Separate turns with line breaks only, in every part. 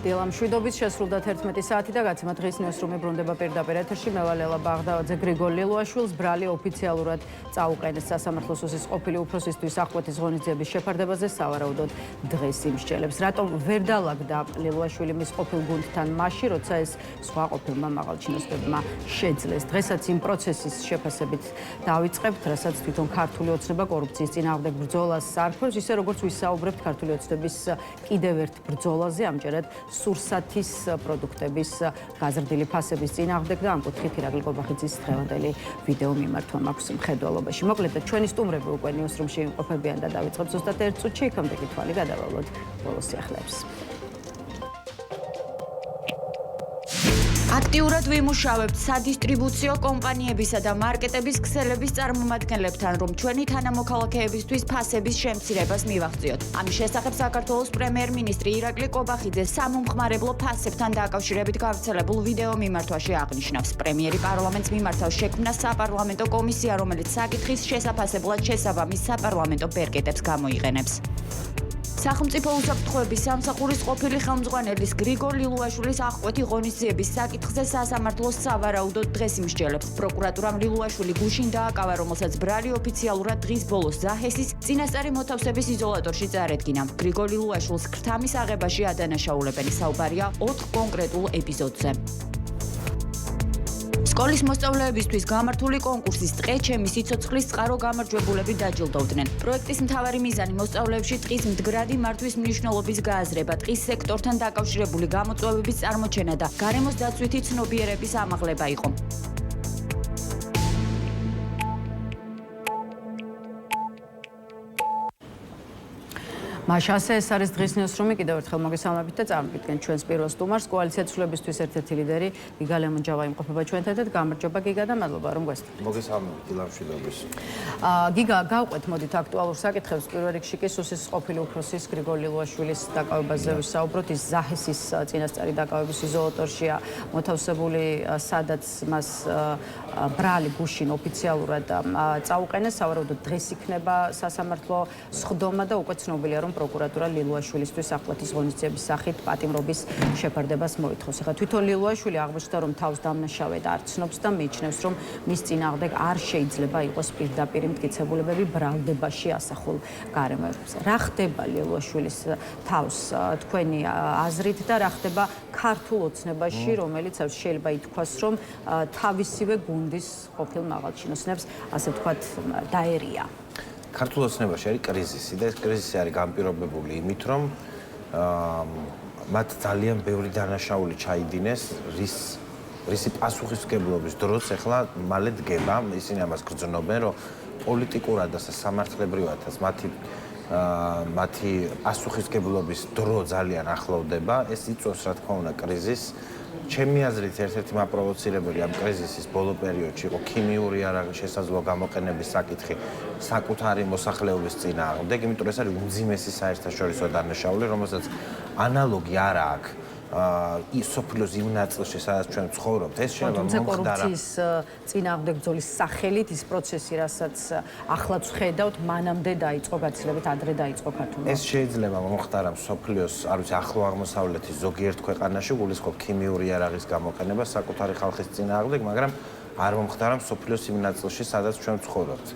დილა მშვიდობით შესრულდა 11 საათი და გაცემა დღის ნიუსრუმი ბრუნდება პირდაპირ ეთერში. მე ვალელა ბაღდავაძე, გრიგოლ ლილუაშვილს ბრალი ოფიციალურად წაუყენეს სასამართლოს ოსის ყოფილი უფროსისთვის ახკვეთის ღონისძიების შეფარდებაზე სავარაუდოდ დღეს იმსჯელებს. რატომ ვერ დაალაგდა ლილუაშვილი მის ყოფილ გუნდთან მაშინ, როცა ეს სხვა ყოფილმა მაღალჩინოსნებმა შეძლეს. დღესაც იმ პროცესის შეფასებით დავიწყებთ, რასაც თვითონ ქართული ოცნება კორუფციის წინააღმდეგ ბრძოლას არქვევს, ისე როგორც ვისაუბრებთ ქართული ოცნების კიდევ ერთ ბრძოლაზე, ამჯერად სურსათის პროდუქტების გაზრდილი ფასების წინააღმდეგ და ამ კუთხით ირაკლი კობახიძის დღევანდელი ვიდეო მიმართვა მაქვს მხედველობაში. მოკლედ ჩვენი სტუმრები უკვე ნიუსრუმში იმყოფებიან და დავიწყებთ ზუსტად 1 წუთში, იქამდე კი თვალი გადავალოთ ბოლოს სიახლეებს.
აქტიურად ვიმუშავებთ სადისტრიბუციო კომპანიებისა და მარკეტების ქსელების წარმომადგენლებთან, რომ ჩვენი თანამოქალაქეებისთვის ფასების შემცირებას მივახციოთ. ამის შესახებ საქართველოს პრემიერ-მინისტრი ირაკლი კობახიძე სამომხმარებლო ფასებთან დაკავშირებით გავრცელებულ ვიდეო მიმართვაში აღნიშნავს. პრემიერი პარლამენტს მიმართავს შექმნა საპარლამენტო კომისია, რომელიც საკითხის შესაფასებლად შესაბამის საპარლამენტო ბერკეტებს გამოიყენებს. სახელმწიფო უსაფრთხოების სამსახურის ყოფილი ხელმძღვანელის გრიგოლ ლილუაშვილის აღკვეთი ღონისძიების საკითხზე სასამართლოს სავარაუდოდ დღეს იმსჯელებს. პროკურატურამ ლილუაშვილი გუშინ დააკავა, რომელსაც ბრალი ოფიციალურად დღის ბოლოს ზაჰესის წინასწარი მოთავსების იზოლატორში წარედგინა. გრიგოლ ლილუაშვილს ქრთამის აღებაში ადანაშაულებენ. საუბარია 4 კონკრეტულ ეპიზოდზე. სკოლის მოსწავლეებისთვის გამართული კონკურსის ტყე ჩემი სიცოცხლის წყარო გამარჯვებულები დაჯილდოვდნენ. პროექტის მთავარი მიზანი მოსწავლეებში ტყის მდგრადი მართვის მნიშვნელობის გააზრება, ტყის სექტორთან დაკავშირებული გამოწვევების წარმოჩენა და გარემოს დაცვითი ცნობიერების ამაღლება იყო.
მაშასე ეს არის დღის ნიუსრუმი, კიდევ ერთხელ მოგესალმებით და წარმოგიდგენთ ჩვენს პირველ სტუმარს, კოალიცია ცვლილებისთვის ერთ-ერთი ლიდერი გიგა ლემონჯავა იმყოფება ჩვენთან და გამარჯობა გიგა და მადლობა რომ გვესწრებით.
მოგესალმებით დილა მშვიდობის.
გიგა, გავყვეთ მოდით აქტუალურ საკითხებს. პირველ რიგში კი სუსის ყოფილი უფროსის გრიგოლ ლილუაშვილის დაკავებაზე ვისაუბროთ. ის ზაჰესის წინასწარი დაკავების იზოლატორშია მოთავსებული, სადაც მას ბრალი გუშინ ოფიციალურად წაუყენეს. სავარაუდოდ დღეს იქნება სასამართლო სხდომა და უკვე ცნობილია, რომ პროკურატურა ლილუაშვილისთვის ახკვეთის ღონისძიების სახით პატიმრობის შეფარდებას მოითხოვს. ახლა თვითონ ლილუაშვილი აღმოჩნდა, რომ თავს დამნაშავედ არ ცნობს და მიიჩნევს, რომ მის წინააღმდეგ არ შეიძლება იყოს პირდაპირ მტკიცებულებები ბრალდებაში ასახულ გარემოებებზე. რა ხდება ლილუაშვილის თავს თქვენი აზრით და რა ხდება ქართულ ოცნებაში, რომელიც შეიძლება ითქვას, რომ თავისივე გუნდის ყოფილ მაღალჩინოსნებს, ასე ვთქვათ, დაერია.
ქართულ ოცნებაში არის კრიზისი და ეს კრიზისი არის განპირობებული იმით, რომ მათ ძალიან ბევრი დანაშაული ჩაიდინეს, რისი პასუხისმგებლობის დროც ახლა მალე დგება, ისინი ამას გრძნობენ, რომ პოლიტიკურად და სამართლებრივადაც მათი პასუხისმგებლობის დრო ძალიან ახლოვდება, ეს იწვევს რა თქმა უნდა კრიზისს. ჩემი აზრით ერთ-ერთი მაპროვოცირებელი ამ კრიზისის ბოლო პერიოდში იყო ქიმიური იარაღის შესაძლო გამოყენების საკითხი საკუთარი მოსახლეობის წინააღმდეგ, იმიტომ ეს არის უმძიმესი საერთაშორისო დანაშაული, რომელსაც ანალოგი არ აქვს სოფლიოს იმ ნაწილში, სადაც ჩვენ ცხოვრობთ. ეს შეიძლება მომხდარა
კორუფციის წინააღმდეგ ბრძოლის სახელით ის პროცესი, რასაც ახლაც ხედავთ, მანამდე დაიწყო, გაცილებით ადრე დაიწყო ქართულში.
ეს შეიძლება მომხდარა სოფლიოს, არ ვიცი, ახლო აღმოსავლეთის ზოგიერთ ქვეყანაში, გულისხმობ ქიმიური იარაღის გამოყენება საკუთარი ხალხის წინააღმდეგ, მაგრამ არ მომხდარა სოფლიოს იმ ნაწილში, სადაც ჩვენ ცხოვრობთ.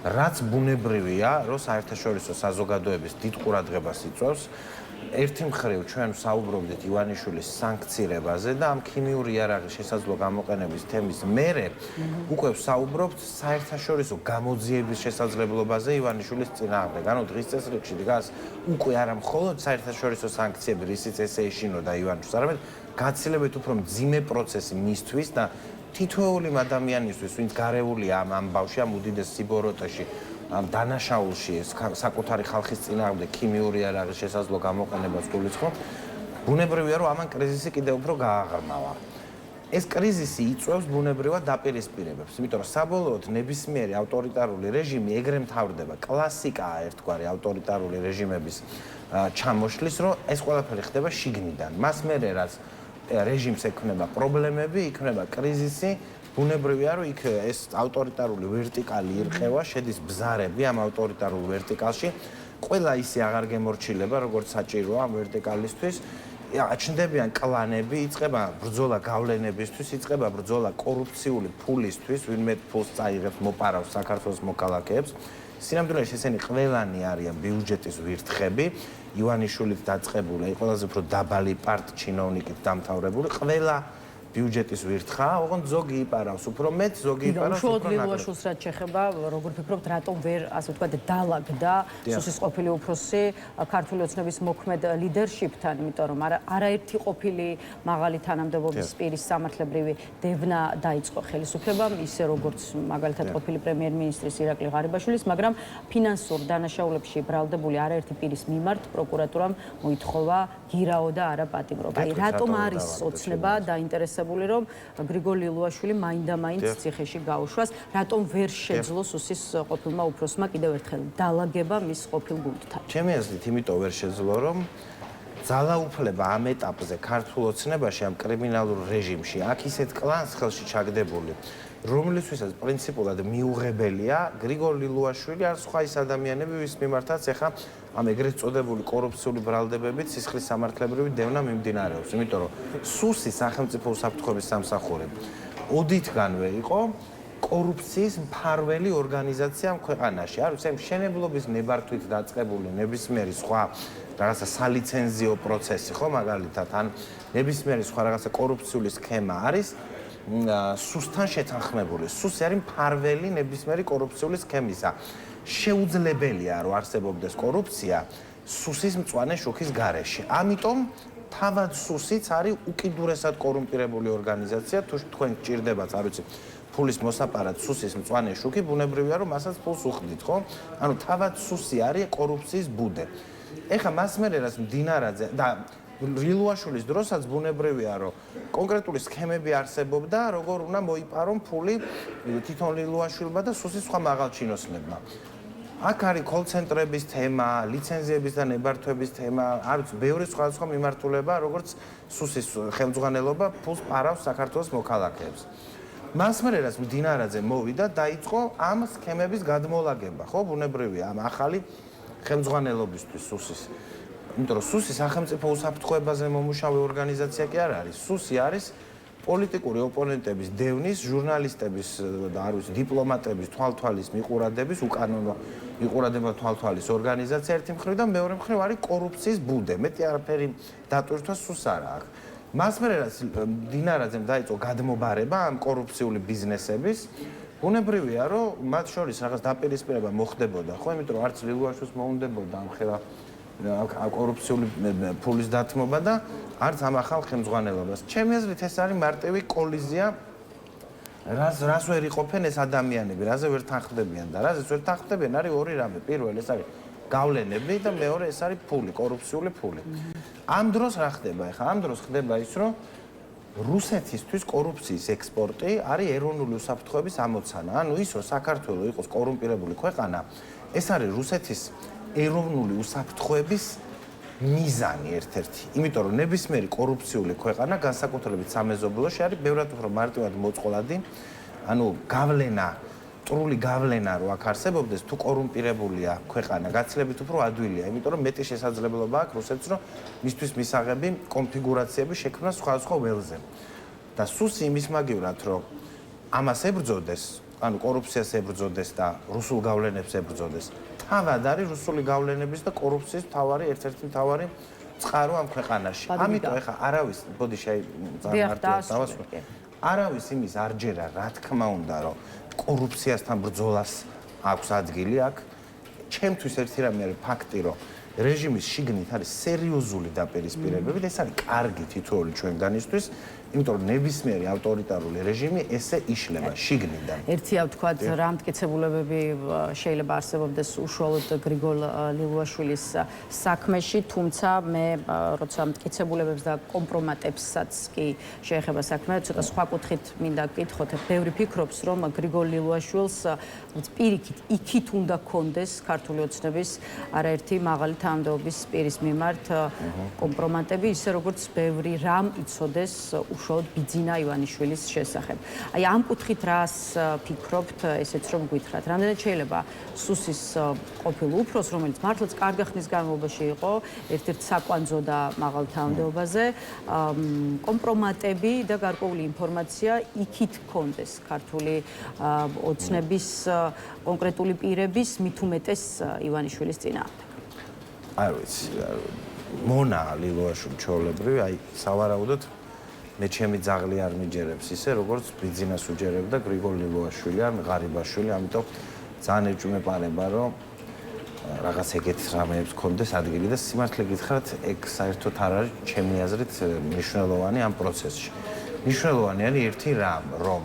რაც ბუნებრივია, რომ საერთაშორისო საზოგადოების დიდ ყურადღებას იწვევს. ერთი მხრივ ჩვენ საუბრობდით ივანიშვილის სანქცირებაზე და ამ ქიმიური იარაღის შესაძლო გამოყენების თემის მერე უკვე საუბრობთ საერთაშორისო გამოძიების შესაძლებლობაზე ივანიშვილის წინააღმდეგ. ანუ დღის წესრიგში დგას უკვე არა მხოლოდ საერთაშორისო სანქციები, რისიც ესე ეშინოდა ივანიშვილს, არამედ გაცილებით უფრო მძიმე პროცესი მისთვის და თითოეული ადამიანისთვის, ვინც გარეულია ამ ამბავში, ამ უდიდეს სიბოროტეში, ამ დანაშაულში, საკუთარი ხალხის წინააღმდეგ ქიმიური იარაღის შესაძლო გამოყენებას გულისხმობ, ბუნებრივია, რომ ამან კრიზისი კიდევ უფრო გააღრმავა. ეს კრიზისი იწვევს ბუნებრივად დაპირისპირებებს, იმიტომ რომ საბოლოოდ ნებისმიერი ავტორიტარული რეჟიმი ეგრე მთავრდება. კლასიკაა ერთგვარი ავტორიტარული რეჟიმების ჩამოშლის, რომ ეს ყველაფერი ხდება შიგნიდან. მას მერე რაც რეჟიმს ექმნება პრობლემები, იქნება კრიზისი, ბუნებრივია, რომ იქ ეს ავტორიტარული ვერტიკალი ირყევა, შედის ბზარები ამ ავტორიტარულ ვერტიკალში. ყველა ისე აღარ გემორჩილება, როგორც საჭიროა ამ ვერტიკალისთვის. აჩნდებიან კლანები, იწყება ბრძოლა გავლენებისთვის, იწყება ბრძოლა კორუფციული ფულისთვის, ვინმე ფულს წაიღებს, მოპარავს საქართველოს მოქალაქეებს. სინამდვილეში ესენი ყველანი არიან ბიუჯეტის ვირთხები, ივანიშვილით დაწყებული, ყველაზე უფრო დაბალი პარტ-ჩინოვნიკით დამთავრებული, ყველა ბიუჯეტის ვირთხა, ოღონდ ზოგი იპარავს, უფრო მეც ზოგი იპარავს, უფრო ნაკლებ.
ლილუაშვილს რაც შეეხება, როგორ ფიქრობთ, რატომ ვერ, ასე ვთქვათ, დაალაგდა სუსის ყოფილი უფროსი ქართული ოცნების მოქმედ ლიდერშიპთან, იმიტომ რომ არაერთი ყოფილი მაღალი თანამდებობის პირის სამართლებრივი დევნა დაიწყო ხელისუფლებამ, ისე როგორც მაგალითად ყოფილი პრემიერ-მინისტრის ირაკლი ღარიბაშვილის, მაგრამ ფინანსურ დანაშაულებში ბრალდებული არაერთი პირის მიმართ პროკურატურამ მოითხოვა გირაო და არა პატიმრობა. აი, რატომ არის ოცნება დაინტერესებული რომ გრიგოლ ლილუაშვილი მაინდა-მაინც ციხეში გაუშვას, რატომ ვერ შეძლო სუსის ყოფილმა უფროსმა კიდევ ერთხელ დაალაგება მის ყოფილ გუნდთან?
ჩემი აზრით, იმიტომ ვერ შეძლო, რომ ძალაუფლება ამ ეტაპზე ქართულ ოცნებაში, ამ კრიმინალურ რეჟიმში, აქ ისეთ კლანს ხელში ჩაგდებული, რომლისთვისაც პრინციპულად მიუღებელია გრიგოლ ლილუაშვილი არ სხვა ის ადამიანები, ვის მიმართაც ეხა ამ ეგრეთ წოდებული კორუფციული ბრალდებებით სისხლის სამართლებრივი დევნა მიმდინარეობს. იმიტომ რომ სუსი სახელმწიფო უსაფრთხოების სამსახური ოდითგანვე იყო კორუფციის მფარველი ორგანიზაცია ქვეყანაში. არ ვიცი, მშენებლობის ნებართვით დაწყებული ნებისმიერი სხვა რაღაცა სალიცენზიო პროცესი, ხო, მაგალითად, ან ნებისმიერი სხვა რაღაცა კორუფციული სქემა არის სუსთან შეთანხმებული. სუსი არის მფარველი ნებისმიერი კორუფციული სქემისა. შეუძლებელია რომ არსებობდეს კორუფცია სუსის მწვანე შუქის გარეშე. ამიტომ თავად სუსიც არის უკიდურესად კორუმპირებული ორგანიზაცია. თუ თქვენ გჭირდებათ, არ ვიცი, ფულის მოსაპარად სუსის მწვანე შუქი, ბუნებრივია რომ მასაც ფულს უხდით, ხო? ანუ თავად სუსი არის კორუფციის ბუდე. ეხლა მას მერე რაც მდინარაძე და ლილუაშვილის დროსაც ბუნებრივია რომ კონკრეტული სქემები არსებობდა, როგორ უნდა მოიპარონ ფული თვითონ ლილუაშვილმა და სუსის სხვა მაღალჩინოსნებმა. აქ არის კოლ-ცენტრების თემა, ლიცენზიების და ნებართვების თემა, არ ვიცი, ბევრი სხვადასხვა მიმართულება, როგორც სუსის ხელმძღვანელობა ფულს პარავს საქართველოს მოქალაქეებს. მას მერე რაც მდინარაძე მოვიდა, დაიწყო ამ სქემების გადმოლაგება, ხო, ბუნებრივია, ამ ახალი ხელმძღვანელობისთვის სუსის. იმიტომ რომ სუსი სახელმწიფო უსაფრთხოებაზე მომუშავე ორგანიზაცია კი არ არის. სუსი არის პოლიტიკური ოპონენტების დევნის, ჟურნალისტების და არ ვიცი, დიპლომატების თვალთვალის მიყურადების, უკანონო მიყურადება თვალთვალის ორგანიზაცია ერთი მხრივ და მეორე მხრივ არის კორუფციის ბუდე. მეტი არაფერი დატვირთვა სუსს არ აქვს. მას მერე რაც დინარაძემ დაიწყო გადმობარება ამ კორუფციული ბიზნესების, ბუნებრივია რომ მათ შორის რაღაც დაპირისპირება მოხდებოდა, ხო, იმიტომ რომ არც ლილუაშვილს მოუნდებოდა ამ ხელა კორუფციული ფულის დათმობა და არც ამ ახალ ხელმძღვანელობას. ჩემი აზრით ეს არის მარტივი კოლიზია, რას ვერ იყოფენ ეს ადამიანები, რაზე ვერ თანხმდებიან და რაზეც ვერ თანხმდებიან არის ორი რამე. პირველი ეს არის გავლენები და მეორე ეს არის ფული, კორუფციული ფული. ამ დროს რა ხდება? ეხლა ამ დროს ხდება ის, რომ რუსეთისთვის კორუფციის ექსპორტი არის ეროვნული უსაფრთხოების ამოცანა. ანუ ის, რომ საქართველო იყოს კორუმპირებული ქვეყანა, ეს არის რუსეთის ეროვნული უსაფრთხოების მიზანი ერთ-ერთი. იმიტომ რომ ნებისმიერი კორუფციული ქვეყანა განსაკუთრებით სამეზობლოში არის ბევრად უფრო მარტივად მოწყვლადი, ანუ გავლენა, მტრული გავლენა რო აქ არსებობდეს, თუ კორუმპირებულია ქვეყანა, გაცილებით უფრო ადვილია, იმიტომ რომ მეტი შესაძლებლობა აქვს რუსეთს, რომ მისთვის მისაღები კონფიგურაციები შექმნა სხვადასხვა ველზე. და სუსი იმის მაგივრად, რომ ამას ებრძოდეს, ანუ კორუფციას ებრძოდეს და რუსულ გავლენებს ებრძოდეს. თავად არის რუსული გავლენების და კორუფციის ერთ-ერთი მთავარი წყარო ამ ქვეყანაში. ამიტომ ეხა არავის, ბოდი დავასრულე. არავის იმის არ ჯერა, რა თქმა უნდა, რომ კორუფციასთან ბრძოლას აქვს ადგილი აქ. ჩემთვის ერთი რამე არის ფაქტი, რომ რეჟიმის შიგნით არის სერიოზული დაპირისპირებები და ეს არის კარგი თითოეული ჩვენგანისთვის, იმიტომ რომ ნებისმიერი ავტორიტარული რეჟიმი ესე იშლება შიგნიდან.
ერთია ვთქვათ, რა მტკიცებულებები შეიძლება არსებობდეს უშუალოდ გრიგოლ ლილუაშვილის საქმეში, თუმცა მე როცა მტკიცებულებებს და კომპრომატებსაც კი შეეხება საქმე, ცოტა სხვა კუთხით მინდა გკითხოთ. ბევრი ფიქრობს, რომ გრიგოლ ლილუაშვილს პირიქით იქით უნდა კონდეს ქართული ოცნების არაერთი მაღალი თანამდებობის პირის მიმართ კომპრომატები, ისე როგორც ბევრი რამ იცოდეს უშუალოდ ბიძინა ივანიშვილის შესახებ. აი ამ კუთხით რას ფიქრობთ, ესეც რომ გითხრათ, რამდენად შეიძლება სუსის ყოფილ უფროს, რომელიც მართლაც კარგი ხნის განმავლობაში იყო ერთ-ერთ საკვანძო და მაღალ თანამდებობაზე, კომპრომატები და გარკვეული ინფორმაცია იქით ჰქონდეს ქართული ოცნების კონკრეტული პირების, მით უმეტეს ივანიშვილის წინააღმდეგ.
არ ვიცი, მონა ლილოაშვილი ჩვეულებრივი, აი სავარაუდოდ მე ჩემი ძაღლი არ მიჯერებს ისე, როგორც ბიძინას უჯერებდა გრიგოლ ლილოაშვილი ან ღარიბაშვილი, ამიტომ ძალიან ეჭვმეპარება, რომ რაღაც ეგეთ რამეებს ქონდეს ადგილი და სიმართლე გითხრათ, ეგ საერთოდ არ არის ჩემი აზრით მნიშვნელოვანი ამ პროცესში. მნიშვნელოვანი არის ერთი რამ, რომ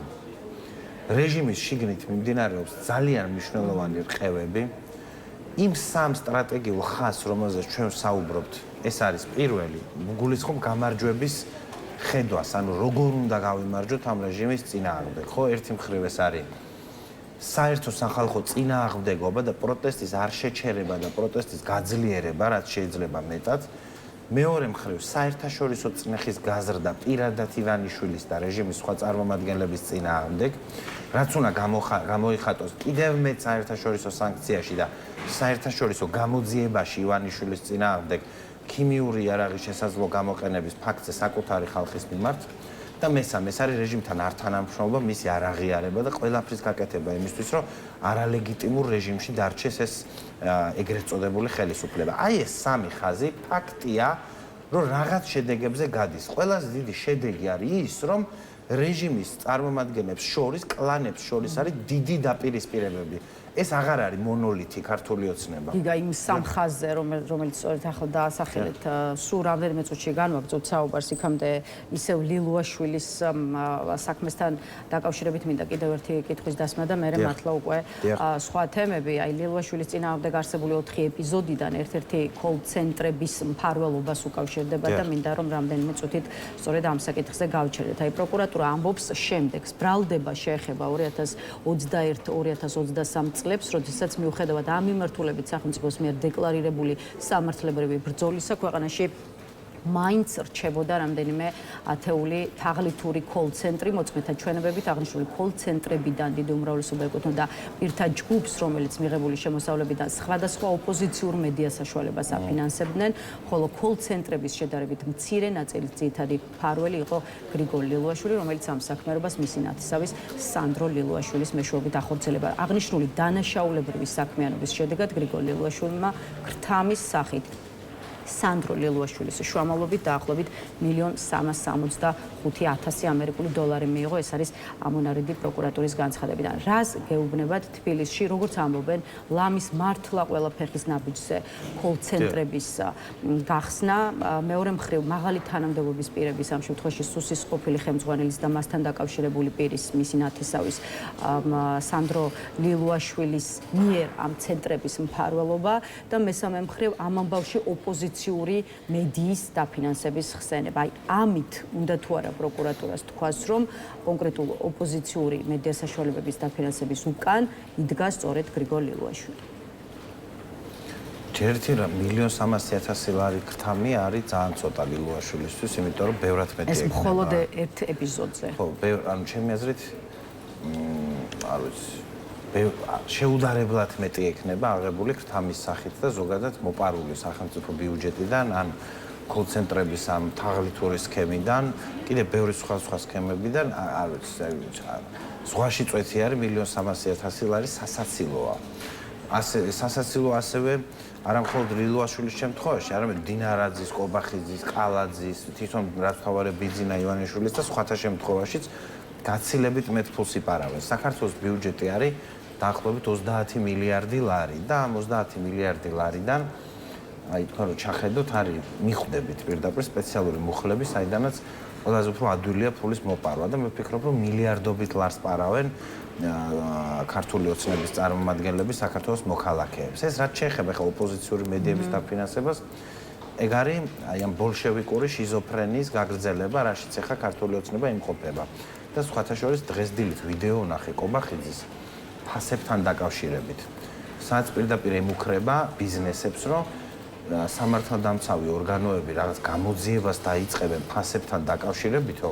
რეჟიმის შიგნით მიმდინარეობს ძალიან მნიშვნელოვანი რყევები. იმ სამ სტრატეგიულ ხაზს, რომელზეც ჩვენ საუბრობთ, ეს არის პირველი, გულისხმობ გამარჯვების ხედვას, ანუ როგორ უნდა გავიმარჯვოთ ამ რეჟიმის წინააღმდეგ, ხო? ერთი მხრივ ეს არის საერთო სახალხო წინააღმდეგობა და პროტესტის არ შეჩერება და პროტესტის გაძლიერება, რაც შეიძლება მეტად. მეორე მხრივ საერთაშორისო წნეხის გაზრდა პირადად ივანიშვილის და რეჟიმის სხვა წარმომადგენლების წინააღმდეგ, რაც უნდა გამოიხატოს კიდევ მეტ საერთაშორისო სანქციაში და საერთაშორისო გამოძიებაში ივანიშვილის წინააღმდეგ ქიმიური იარაღის შესაძლო გამოყენების ფაქტზე საკუთარი ხალხის მიმართ და მესამე ეს არის რეჟიმთან არ თანამშრომლობა, მისი არაღიარება და ყველაფრის გაკეთება იმისთვის, რომ არალეგიტიმურ რეჟიმში დარჩეს ეს ეგრეთ წოდებული ხელისუფლება. აი ეს სამი ხაზი ფაქტია, რომ რაღაც შედეგებზე გადის. ყველაზე დიდი შედეგი არის ის, რომ რეჟიმის წარმომადგენლებს შორის, კლანებს შორის არის დიდი დაპირისპირებები. ეს აღარ არის მონოლითი ქართული ოცნება.
გიგა იმ სამ ხაზზე, რომელიც სწორედ ახლა დაასახელეთ, სულ რამდენიმე წუთში განვაგრძობთ საუბარს იქამდე ისევ ლილუაშვილის საქმესთან დაკავშირებით მინდა კიდევ ერთი კითხვის დასმა და მე მართლა უკვე სხვა თემები, აი ლილუაშვილის წინააღმდეგ არსებული 4 ეპიზოდიდან ერთ-ერთი კოლ-ცენტრების მფარველობას უკავშირდება და მინდა რომ რამდენიმე წუთით სწორედ ამ საკითხზე გავჩერდეთ. აი პროკურატურა ამბობს შემდეგს, ბრალდება შეეხება 2021-2023 წლებს, როდესაც მიუხედავად ამ მიმართულებით სახელმწიფოს მიერ დეკლარირებული სამართლებრივი ბრძოლისა ქვეყანაში მაინც რჩებოდა რამდენიმე ათეული თაღლითური კოლ-ცენტრი, მოწმეთა ჩვენებებით აღნიშნული კოლ-ცენტრებიდან დიდი უმრავლესობა ეკუთვნოდა პირთა ჯგუფს, რომელიც მიღებული შემოსავლებიდან სხვადასხვა ოპოზიციურ მედია საშუალებას აფინანსებდნენ, ხოლო კოლ-ცენტრების შედარებით მცირე ნაწილის ძირითადი მფარველი იყო გრიგოლ ლილუაშვილი, რომელიც ამ საქმიანობას მისი ნათესავის სანდრო ლილუაშვილის მეშვეობით ახორციელებდა. აღნიშნული დანაშაულებრივი საქმიანობის შედეგად გრიგოლ ლილუაშვილმა ქრთამის სახით სანდრო ლილუაშვილის შუამავლობით დაახლოებით $1,365,000 ამერიკული დოლარი მიიღო. ეს არის ამონარიდი პროკურატურის განცხადებიდან. რას გეუბნებათ თბილისში, როგორც ამბობენ, ლამის მართლა ყველა ფეხის ნაბიჯზე კოლ-ცენტრების გახსნა. მეორე მხრივ მაღალი თანამდებობის პირების, ამ შემთხვევაში სუსის ყოფილი ხელმძღვანელის და მასთან დაკავშირებული პირის, მისი ნათესავის სანდრო ლილუაშვილის მიერ ამ ცენტრების მფარველობა და მესამე მხრივ ამ ამბავში ოპოზიცია მედიის დაფინანსების ხსენება. აი ამით უნდა თუ არა პროკურატურას თქვას, რომ კონკრეტულ ოპოზიციური მედია საშუალებების დაფინანსების უკან იდგა სწორედ გრიგოლ ლილუაშვილი.
ერთი რა $1,300,000 ლარი ქრთამი არის ძალიან ცოტა ლილუაშვილისთვის, იმიტომ რომ ბევრად მეტი
ეს მხოლოდ ერთ ეპიზოდზე.
ხო, ანუ ჩემი აზრით არ ვიცი შეუდარებლად მეტი ექნება აღებული ქრთამის სახით და ზოგადად მოპარული სახელმწიფო ბიუჯეტიდან ან კოლ-ცენტრების ამ თაღლითური სქემიდან, კიდევ ბევრი სხვა სქემებიდან, არ ვიცი, ზღვაში წვეთი არის $1,300,000 ლარი სასაცილოა. სასაცილო ასევე არა მხოლოდ ლილუაშვილის შემთხვევაში, არამედ დინარაძის, კობახიძის, ყალაძის, თვითონ რაც თავარი ბიძინა ივანიშვილის და სხვათა შემთხვევაშიც გაცილებით მეტ ფულს იპარავენ. საქართველოს ბიუჯეტი არის დაახლოებით 30 მილიარდი ლარი და ამ 30 მილიარდი ლარიდან აი თქვა რომ ჩახედოთ არის მიხვდებით პირდაპირ სპეციალური მუხლები, საიდანაც ყველაზე უფრო ადვილია ფულის მოპარვა და მე ვფიქრობ რომ მილიარდობით ლარს პარავენ ქართული ოცნების წარმომადგენლები საქართველოს მოქალაქეებს. ეს რაც შეეხება ხა ოპოზიციური მედიების დაფინანსებას, ეგ არის აი ამ ბოლშევიკური შიზოფრენიის გაგრძელება, რაშიც ახლა ქართული ოცნება იმყოფება. და სხვათა შორის დღეს დილით ვიდეო ნახე კობახიძის ფასებთან დაკავშირებით. სადაც პირდაპირ ემუქრება ბიზნესებს, რომ სამართალდამცავი ორგანოები რაღაც გამოძიებას დაიწყებენ ფასებთან დაკავშირებითო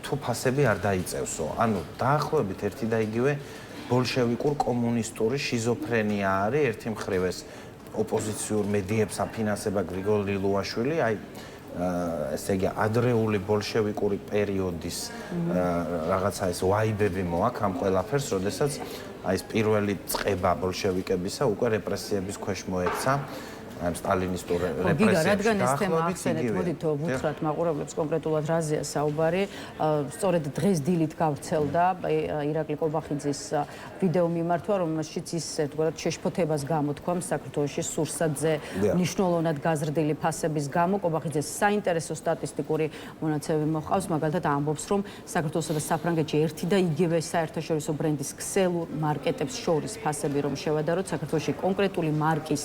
თუ ფასები არ დაიწევსო. ანუ დაახლოებით ერთი და იგივე ბოლშევიკურ კომუნისტური შიზოფრენია არის ერთი მხრივ ეს ოპოზიციურ მედიებს აფინანსება გრიგოლ ლილუაშვილი, აი ესე იგი ადრეული ბოლშევიკური პერიოდის რაღაცა ეს ვაიბები მოაქვს ამ ყველაფერს, როდესაც აი ეს პირველი წყება ბოლშევიკებისა უკვე რეპრესიების ქვეშ მოექცა. ამ სტალინისტურ რეპრესიებში.
გიგა, რადგან ეს თემა ახსენეთ, მოდით ვუთხრათ მაყურებლებს კონკრეტულად რაზეა საუბარი. სწორედ დღეს დილით გავრცელდა ირაკლი კობახიძის ვიდეო მიმართვა, რომელშიც ის ერთგვარად შეშფოთებას გამოთქვამს საქართველოში სურსათზე მნიშვნელოვნად გაზრდილი ფასების გამო. კობახიძეს საინტერესო სტატისტიკური მონაცემები მოჰყავს, მაგალითად ამბობს, რომ საქართველოსა და საფრანგეთში ერთი და იგივე საერთაშორისო ბრენდის ქსელურ მარკეტებს შორის ფასები რომ შევადაროთ, საქართველოში კონკრეტული მარკის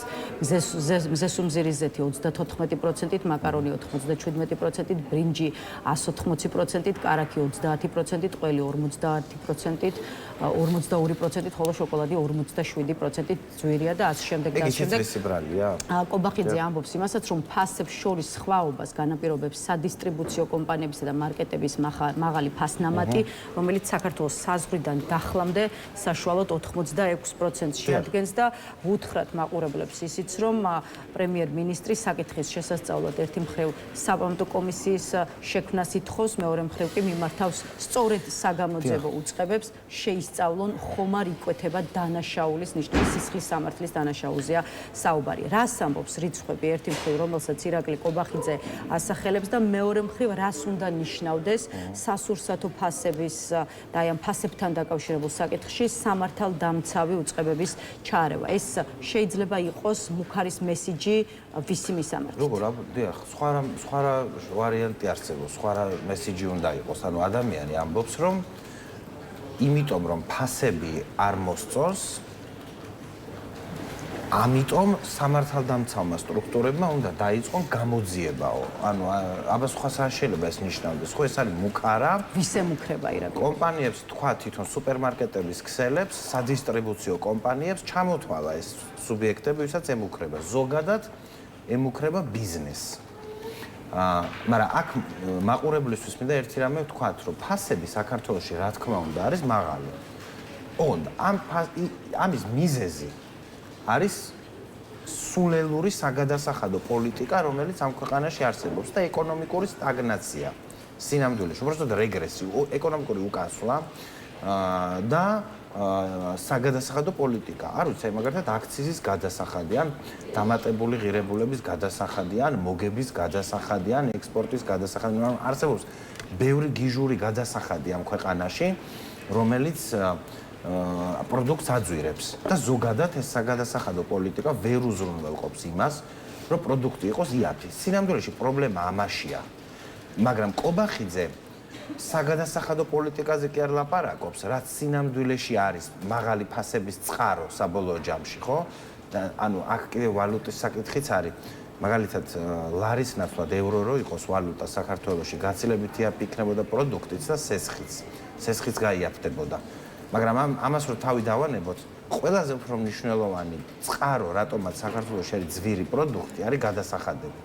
მზესუმზირის ზეთი 34%, მაკარონი 97%, ბრინჯი 180%, კარაქი 30%, ყველი 50%, 42%, ხოლო შოკოლადი 47% ძვირია და ასე შემდეგ და ასე შემდეგ.
ეს ბრალია.
კობახიძე ამბობს იმასაც, რომ ფასებს შორის სხვაობას განაპირობებს სადისტრიბუციო კომპანიებისა და მარკეტების მაღალი ფასნამატი, რომელიც საქართველოს საზღვრიდან დახლამდე საშუალოდ 86% შეადგენს და ვუთხრათ მაყურებლებს ისიც, რომ პრემიერ-მინისტრი საკითხის შესასწავლად ერთი მხრივ საპარლამენტო კომისიის შექმნას ითხოვს, მეორე მხრივ კი მიმართავს სწორედ საგამოძიებო უწყებებს შეისწავლონ ხომარ იკვეთება დანაშაულის ნიშნები, სისხლის სამართლის დანაშაულზეა საუბარი. რას ამბობს რიცხვები ერთი მხრივ, რომელსაც ირაკლი კობახიძე ასახელებს და მეორე მხრივ რას უნდა ნიშნავდეს სასურსათო ფასების და აი ამ ფასებთან დაკავშირებულ საკითხში სამართალდამცავი უწყებების ჩარევა. ეს შეიძლება იყოს მუქარის მესიჯი ვისი მისამართი.
როგორ დიახ, სხვა ვარიანტი არსებობს, სხვა მესიჯი უნდა იყოს. ანუ ადამიანი ამბობს, რომ იმიტომ რომ ფასები არ მოსწონს, ამიტომ სამართალდამცავმა სტრუქტურებმა უნდა დაიწყონ გამოძიებაო. ანუ აბა სხვა შეიძლება ეს ნიშნავდეს. ხო ეს არის მუქარა.
ვის ემუქრება ირაკლი?
კომპანიებს თქვა თვითონ სუპერმარკეტების ქსელებს, სადისტრიბუციო კომპანიებს ჩამოთვალა ეს სუბიექტები, ვისაც ემუქრება. ზოგადად ემუქრება ბიზნესს. მაგრამ აქ მაყურებლისთვის მინდა ერთი რამე ვთქვათ, რომ ფასები საქართველოში რა თქმა უნდა არის მაღალი. ოღონდ ამის მიზეზი არის სულელური საგადასახადო პოლიტიკა, რომელიც ამ ქვეყანაში არსებობს და ეკონომიკური სტაგნაცია. სინამდვილეში, უბრალოდ რეგრესი, ეკონომიკური უკანსვლა და საგადასახადო პოლიტიკა. არ ვიცი, მაგალითად აქციზის გადასახადი, ან დამატებული ღირებულების გადასახადი, ან მოგების გადასახადი, ან ექსპორტის გადასახადი. არსებობს ბევრი გიჟური გადასახადი ამ ქვეყანაში, რომელიც პროდუქტს აძვირებს და ზოგადად ეს საგადასახადო პოლიტიკა ვერ უზრუნველყოფს იმას, რომ პროდუქტი იყოს იაფი. სინამდვილეში პრობლემა ამაშია. მაგრამ კობახიძე საგადასახადო პოლიტიკაზე კი არ ლაპარაკობს, რაც სინამდვილეში არის მაღალი ფასების წყარო საბოლოო ჯამში, ხო? ანუ აქ კიდე ვალუტის საკითხიც არის. მაგალითად, ლარის ნაცვლად ევრო რო იყოს ვალუტა საქართველოში, გაცილებით იაფი იქნებოდა პროდუქტიც და სესხიც. სესხიც გაიაფთებოდა. მაგრამ ამას რო თავი დავანებოთ, ყველაზე უფრო მნიშვნელოვანი წყარო, რატომაც საქართველოში არის ძვირი პროდუქტი, არის გადასახადები.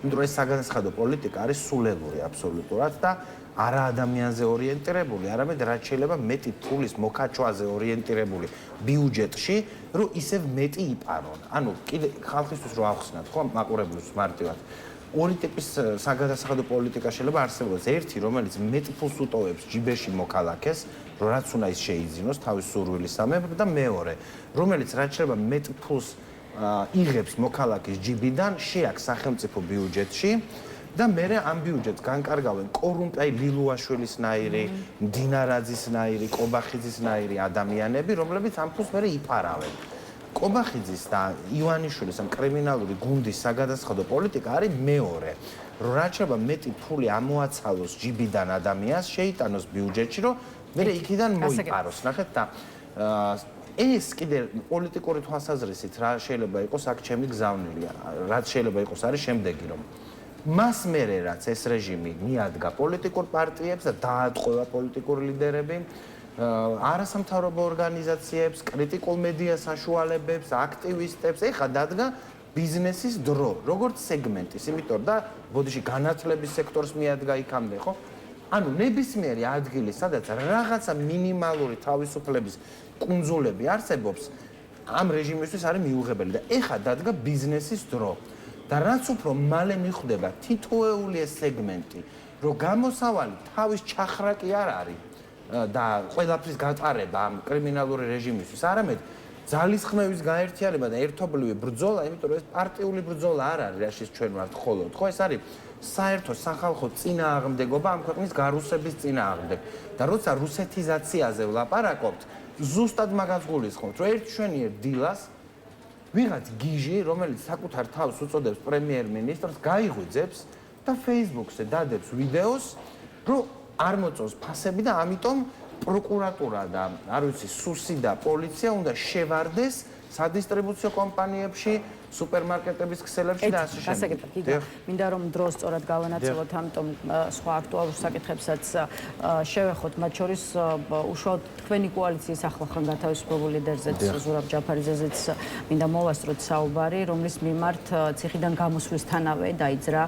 იმიტომ რომ ეს საგადასახადო პოლიტიკა არის სულელური აბსოლუტურად და არა ადამიანზე ორიენტირებული, არამედ რაც შეიძლება მეტი ფულის მოკაჩვაზე ორიენტირებული ბიუჯეტში, რომ ისევ მეტი იპარონ. ანუ კიდე ხალხისთვის რო ახსნათ, ხო, მაყურებლებს მარტივად. ორი ტიპის საგადასახადო პოლიტიკა შეიძლება არსებობს. ერთი, რომელიც მეტ ფულს უტოვებს ჯიბეში მოქალაქეს, რომ რაც უნდა ის შეიძინოს თავის სურვილისამებრ და მეორე, რომელიც რაც შეიძლება მეტ ფულს იღებს მოქალაქის ჯიბიდან, შეაქს სახელმწიფო ბიუჯეტში და მერე ამ ბიუჯეტს განკარგავენ კორუმპტაი ლილუაშვილისნაირი, მდინარაძისნაირი, კობახიძისნაირი ადამიანები, რომლებიც ამ ფულს მერე იპარავენ. კობახიძის და ივანიშვილის ამ კრიმინალური გუნდის საგადასახადო პოლიტიკა არის მეორე, რომ რაც შეიძლება მეტი ფული ამოაცალოს ჯიბიდან ადამიანს, შეიტანოს ბიუჯეტში, რომ მერე იქიდან მოიპაროს. ნახეთ და ეს კიდე პოლიტიკური თვალსაზრისით რა შეიძლება იყოს აქ ჩემი გზავნილი, რაც შეიძლება იყოს არის შემდეგი, რომ მას მერე რაც ეს რეჟიმი მიადგა პოლიტიკურ პარტიებს და დაატყვა პოლიტიკური ლიდერები, არასამთავრობო ორგანიზაციებს, კრიტიკულ მედია საშუალებებს, აქტივისტებს, ეხლა დადგა ბიზნესის დრო, როგორც სეგმენტის, იმიტომ და ბოდიში განათლების სექტორს მიადგა იქამდე, ხო? ანუ ნებისმიერი ადგილი, სადაც რაღაცა მინიმალური თავისუფლების კუნძულები არსებობს, ამ რეჟიმისთვის არის მიუღებელი და ეხლა დადგა ბიზნესის დრო. და რაც უფრო მალე მიხვდება თითოეული ეს სეგმენტი, რომ გამოსავალი თავის ჩახრაკი არ არის და ყველაფრის გატარება ამ კრიმინალური რეჟიმისთვის, არამედ ძალისხმევის გაერთიანება და ერთობლივი ბრძოლა, იმიტომ რომ ეს პარტიული ბრძოლა არ არის, რაშიც ჩვენ ვართ მხოლოდ. ხო, ეს არის საერთო სახალხო წინააღმდეგობა ამ ქვეყნის გარუსების წინააღმდეგ. და როცა რუსეთიზაციაზე ვლაპარაკობთ, ზუსტად მაგას გულისხმობთ, რომ ერთ შვენიერ დილას ვიღაც გიჟი, რომელიც საკუთარ თავს უწოდებს პრემიერ-მინისტრს, გაიღვიძებს და Facebook-ზე დადებს ვიდეოს, რომ არ მოწონს ფასები და ამიტომ პროკურატურა და არ ვიცი, სუსი და პოლიცია უნდა შევარდეს სადისტრიბუციო კომპანიებში, სუპერმარკეტების ქსელებში და ასე შემდეგ.
მინდა რომ დრო სწორად გავანაწილოთ, ამიტომ სხვა აქტუალურ საკითხებსაც შევეხოთ, მათ შორის უშუალოდ თქვენი კოალიციის ახლახან გათავისუფლებული ლიდერზეც ზურაბ ჯაფარიძეზეც მინდა მოვასწროთ საუბარი, რომლის მიმართ ციხიდან გამოსვლისთანავე დაიძრა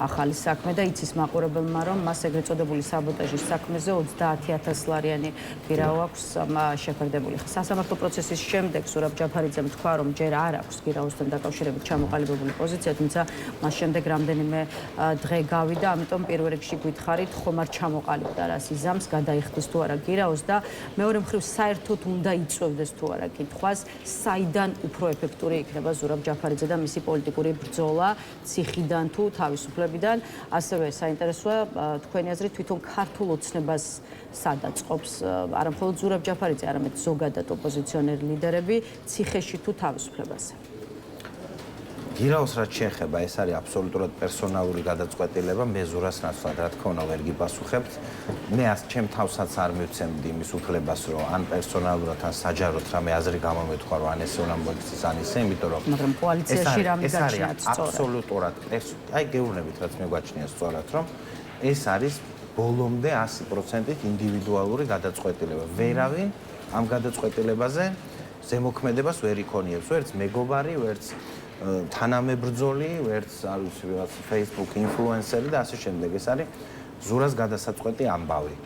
ახალი საქმე და იცის მაყურებელმა, რომ მას ეგრეთ წოდებული საბოტაჟის საქმეზე 30,000 ლარიანი გირაო აქვს შეფერდებული. სასამართლო პროცესის შემდეგ ზურაბ ჯაფარიძემ თქვა, რომ ჯერ არ აქვს გირაოსთან დაკავშირებით ჩამოყალიბებული პოზიცია, თუმცა მას შემდეგ რამდენიმე დღე გავიდა, ამიტომ პირველ რიგში გითხარით, ხომ არ ჩამოყალიბდა რა სიზამს, გადაიხდის თუ არა გირაოს და მეორე მხრივ საერთოდ უნდა იწვევდეს თუ არა კითხვას, საიდან უფრო ეფექტური იქნება ზურაბ ჯაფარიძე და მისი პოლიტიკური ბრძოლა ციხიდან თუ თავისუფლებიდან. ასევე საინტერესოა თქვენი აზრით თვითონ ქართულ ოცნებას სადაც ყოფს არა მხოლოდ ზურაბ ჯაფარიძე, არამედ ზოგადად ოპოზიციონერი ლიდერები ციხეში თუ თავისუფლებაზე.
გირაოს რაც შეეხება, ეს არის აბსოლუტურად პერსონალური გადაწყვეტილება, მე ზურას ნაცვლად, რა თქმა უნდა, ვერ გიპასუხებთ. მე ჩემ თავსაც არ მივცემდი იმის უფლებას, რომ ან პერსონალურად, ან საჯაროდ რამე აზრი გამომეთქვა, რომ ან ესე უნდა მოიქცეს, ან ისე, იმიტომ რომ
მაგრამ კოალიციაში რა მიგაჩნიათ სწორად?
აბსოლუტურად, აი გეუბნებით, რაც მეგვაჩნია სწორად, რომ ეს არის ბოლომდე 100%-ით ინდივიდუალური გადაწყვეტილება. ვერავინ ამ გადაწყვეტილებაზე ზემოქმედებას ვერ იქონიებს, ვერც მეგობარი, ვერც თანამებრძოლი, ვერც არ ვიცი, რაღაც Facebook ინფლუენსერი და ასე შემდეგ. ეს არის ზურას გადასაწყვეტი ამბავი.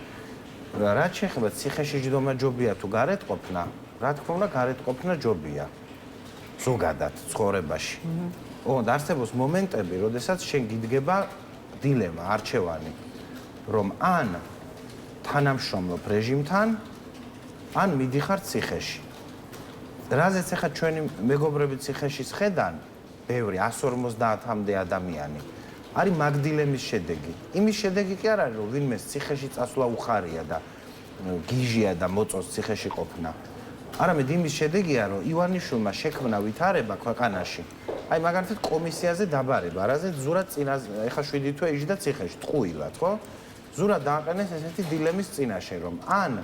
რაც შეეხება ციხეში ჯდომა ჯობია თუ გარეთ ყოფნა, რა თქმა უნდა, გარეთ ყოფნა ჯობია. ზოგადად ცხოვრებაში. ოღონდ არსებობს მომენტები, როდესაც შენ გიდგება დილემა, არჩევანი, რომ ან თანამშრომლობ რეჟიმთან, ან მიდიხარ ციხეში. რაზეც ახლა ჩვენი მეგობრები ციხეში ხედან, ბევრი 150-მდე ადამიანი, არის მაგ დილემის შედეგი. იმის შედეგი კი არ არის, რომ ვინმეს ციხეში წასვლა უხარია და გიჟია და მოწონს ციხეში ყოფნა. არამედ იმის შედეგია, რომ ივანიშვილმა შექმნა ვითარება ქვეყანაში. აი მაგალითად კომისიაზე დაბარება, რაზეც ზურა წინა ახლა 7 თვე იჯდა ციხეში, ტყუილად, ხო? ზურა დააყენეს ესეთი დილემის წინაშე, რომ ან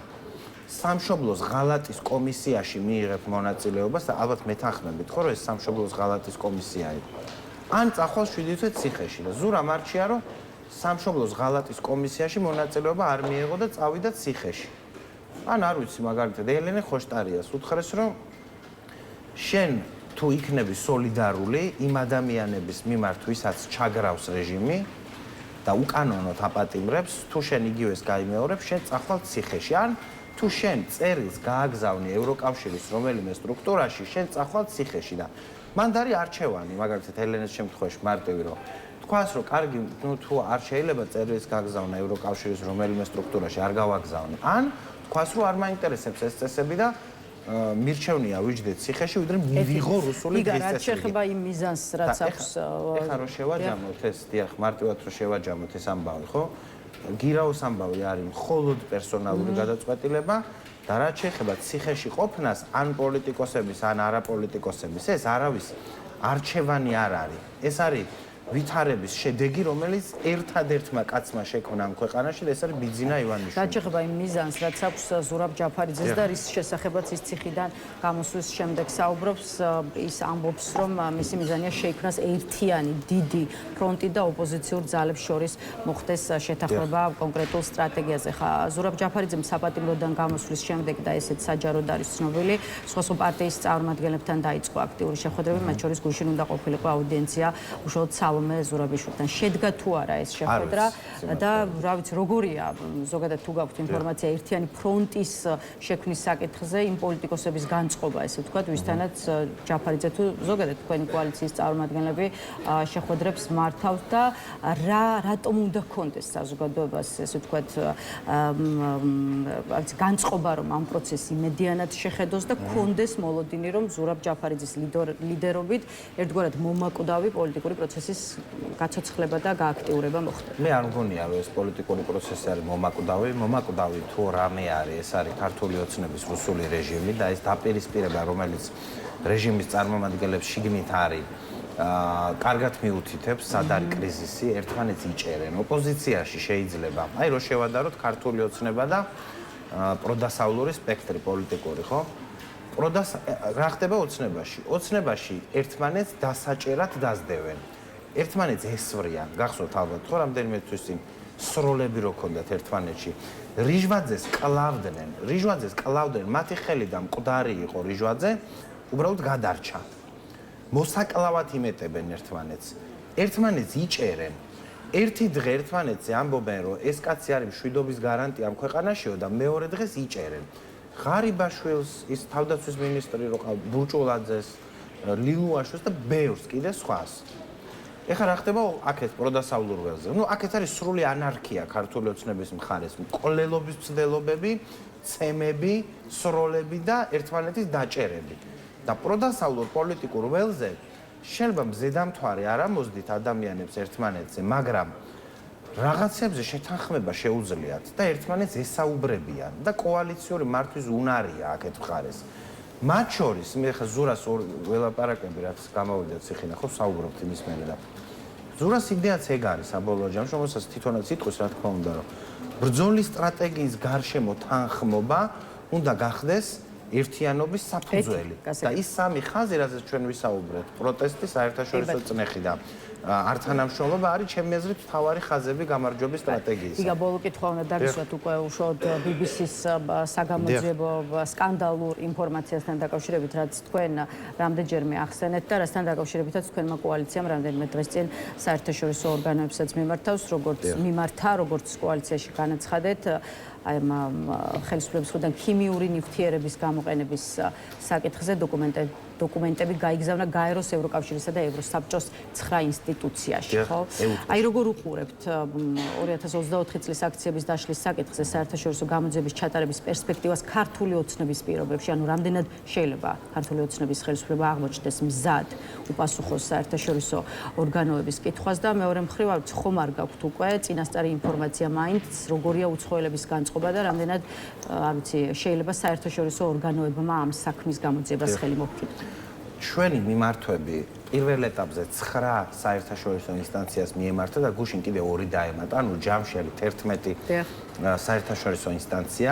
სამშობლოს ღალატის კომისიაში მიიღებ მონაწილეობას და ალბათ მეთანხმებით, ხო, რომ ეს სამშობლოს ღალატის კომისია იყო. ან წახვალ 7 თვე ციხეში და ზურა მარჩია, რომ სამშობლოს ღალატის კომისიაში მონაწილეობა არ მიიღო და წავიდა ციხეში. ან არ ვიცი, მაგალითად, ელენე ხოშტარიას უთხრეს, რომ შენ თუ იქნები სოლიდარული იმ ადამიანების მიმართ, ვისაც ჩაგრავს რეჟიმი და უკანონოდ აპატიმრებს, თუ შენ იგივეს გაიმეორებ, შენ წახვალ ციხეში. ან თუ შენ წერილს გააგზავნი ევროკავშირის რომელიმე სტრუქტურაში, შენ წახვალ ციხეში და მან დარი არჩევანი, მაგალითად ელენეს შემთხვევაში მარტივი რომ თქვას, რომ კარგი, თუ არ შეიძლება წერილს გააგზავნა ევროკავშირის რომელიმე სტრუქტურაში, არ გავაგზავნე. ან თქვას, რომ არ მაინტერესებს ეს წესები და მირჩევნია ვიჯდეთ ციხეში, ვიდრე მივიღო რუსული დღის წესრიგი.
რა შეეხება იმ მიზანს, რაც აქვს
ეხლა რომ შევაჯამოთ ეს, დიახ, მარტივად რომ შევაჯამოთ ეს ამბავი, ხო? გირაოს ამბავი არის მხოლოდ პერსონალური გადაწყვეტილება და რაც შეეხება ციხეში ყოფნას, ან პოლიტიკოსების, ან არაპოლიტიკოსების, ეს არავის არჩევანი არ არის. ეს არის ვითარების შედეგი, რომელიც ერთადერთმა კაცმა შექმნა ამ ქვეყანაში და ეს არის ბიძინა ივანიშვილი.
რაც შეეხება იმ მიზანს, რაც აქვს ზურაბ ჯაფარიძეს და რის შესახებაც ის ციხიდან გამოსვლის შემდეგ საუბრობს, ის ამბობს, რომ მისი მიზანია შეიქმნას ერთიანი დიდი ფრონტი და ოპოზიციურ ძალებს შორის მოხდეს შეთანხმება კონკრეტულ სტრატეგიაზე. ხა ზურაბ ჯაფარიძემ საპატიმროდან გამოსვლის შემდეგ და ესეც საჯაროდ არის ცნობილი, სხვა პარტიის წარმომადგენლებთან დაიწყო აქტიური შეხვედრები, მათ შორის გუშინ უნდა ყოფილიყო აუდიენცია უშუალოდ სალომე ზურაბიშვილთან შედგა თუ არა ეს შეხვედრა და რა ვიცი როგორია ზოგადად თუ გაქვთ ინფორმაცია ერთიანი ფრონტის შექმნის საკითხზე იმ პოლიტიკოსების განწყობა ესე ვთქვათ ვისთანაც ჯაფარიძე თუ ზოგადად თქვენი კოალიციის წარმომადგენლები შეხვედრებს მართავს და რატომ უნდა ჰქონდეს საზოგადოებას ესე ვთქვათ განწყობა რომ ამ პროცესი იმედიანად შეხედოს და ჰქონდეს მოლოდინი რომ ზურაბ ჯაფარიძის ლიდერობით ერთგვარად მომაკვდავი პოლიტიკური პროცესის გაცოცხლება და გააქტიურება მოხდება.
მე არ მგონია რომ ეს პოლიტიკური პროცესი არის მომაკვდავი თუ რამე არის ეს არის ქართული ოცნების რუსული რეჟიმი და ეს დაპირისპირება რომელიც რეჟიმის წარმომადგენლებს შიგნით არის კარგად მიუთითებს სად არის კრიზისი ერთმანეთს იჭერენ ოპოზიციაში შეიძლება აი რო შევადაროთ ქართული ოცნება და პროდასავლური სპექტრი პოლიტიკური ხო რა ხდება ოცნებაში ერთმანეთს დასაჭერად დასდევენ ერთმანეთს ესვრიან გახსოვთ ალბათ ხო რამდენიმე თვის წინ სროლები რო ქონდათ ერთმანეთში რიჟვაძეს კლავდნენ მათი ხელიდან მკვდარი იყო რიჟვაძე უბრალოდ გადარჩა მოსაკლავად იმეტებენ ერთმანეთს იჭერენ ერთი დღე ერთმანეთზე ამბობენ რომ ეს კაცი არის მშვიდობის გარანტია ამ ქვეყანაშიო და მეორე დღეს იჭერენ ღარიბაშვილს ის თავდაცვის მინისტრი რო ყავ ბურჭულაძეს ლილუაშვილს და ბევრს კიდე სხვას ეხლა რა ხდება აქეთ პროდასავლურ ველზე ნუ აქეთ არის სრული ანარქია ქართული ოცნების მხარეს მკვლელობის ცდილობები ცემები სროლები და ერთმანეთის დაჭერები და პროდასავლურ პოლიტიკურ ველზე შეიძლება მზედამთვარე არ ამოსდით ადამიანებს ერთმანეთზე მაგრამ რაღაცებზე შეთანხმება შეუძლიათ და ერთმანეთს ესაუბრებიან და კოალიციური მართვის უნარია აქეთ მხარეს მათ შორის მე ხა ზურას ველაპარაკები რაც გამოვიდა ციხინა ხო საუბრობთ იმის მერე და ზურას იდეაც ეგ არის საბოლოო ჯამში რომელსაც თვითონაც იტყვის რა თქმა უნდა რომ ბრძოლის სტრატეგიის გარშემო თანხმობა უნდა გახდეს ერთიანობის საფუძველი და ის სამი ხაზი რაზეც ჩვენ ვისაუბრეთ პროტესტი საერთაშორისო წნეხი და ართანამშრომლობა არის ჩემი აზრით მთავარი ხაზები გამარჯვების სტრატეგიისა.
იგა ბოლო კითხვა უნდა დაგისვათ უკვე უშუალოდ BBC-ს საგამოძიებო სკანდალურ ინფორმაციასთან დაკავშირებით რაც თქვენ რამდენჯერმე ახსენეთ და რასთან დაკავშირებითაც თქვენმა კოალიციამ რამდენიმე დღეს წინ საერთაშორისო ორგანოებსაც მიმართა როგორც კოალიციაში განაცხადეთ აი ამ ხელისუფლების მხრიდან ქიმიური ნივთიერების გამოყენების საკითხზე დოკუმენტები გაიგზავნა გაეროს ევროკავშირისა და ევროსაბჭოს 9 ინსტიტუციაში, ხო? აი როგორ უყურებთ 2024 წლის აქციების დაშლის საკითხზე საერთაშორისო გამოძიების ჩატარების პერსპექტივას ქართული ოცნების პირობებში, ანუ რამდენად შეიძლება ქართული ოცნების ხელისუფლება აღმოჩნდეს მზად უპასუხოს საერთაშორისო ორგანოების კითხვას და მეორე მხრივ ხომ არ გაქვთ უკვე წინასწარი ინფორმაცია მაინც როგორია უცხოელების განწყობა და რამდენად არ ვიცი შეიძლება საერთაშორისო ორგანოებმა ამ საქმის გამოძიებას ხელი მოჰკიდონ.
ჩვენი მიმართვები პირველ ეტაპზე 9 საერთაშორისო ინსტანციას მიემართა და გუშინ კიდე 2 დაემატა, ანუ ჯამში არის 11 საერთაშორისო ინსტანცია.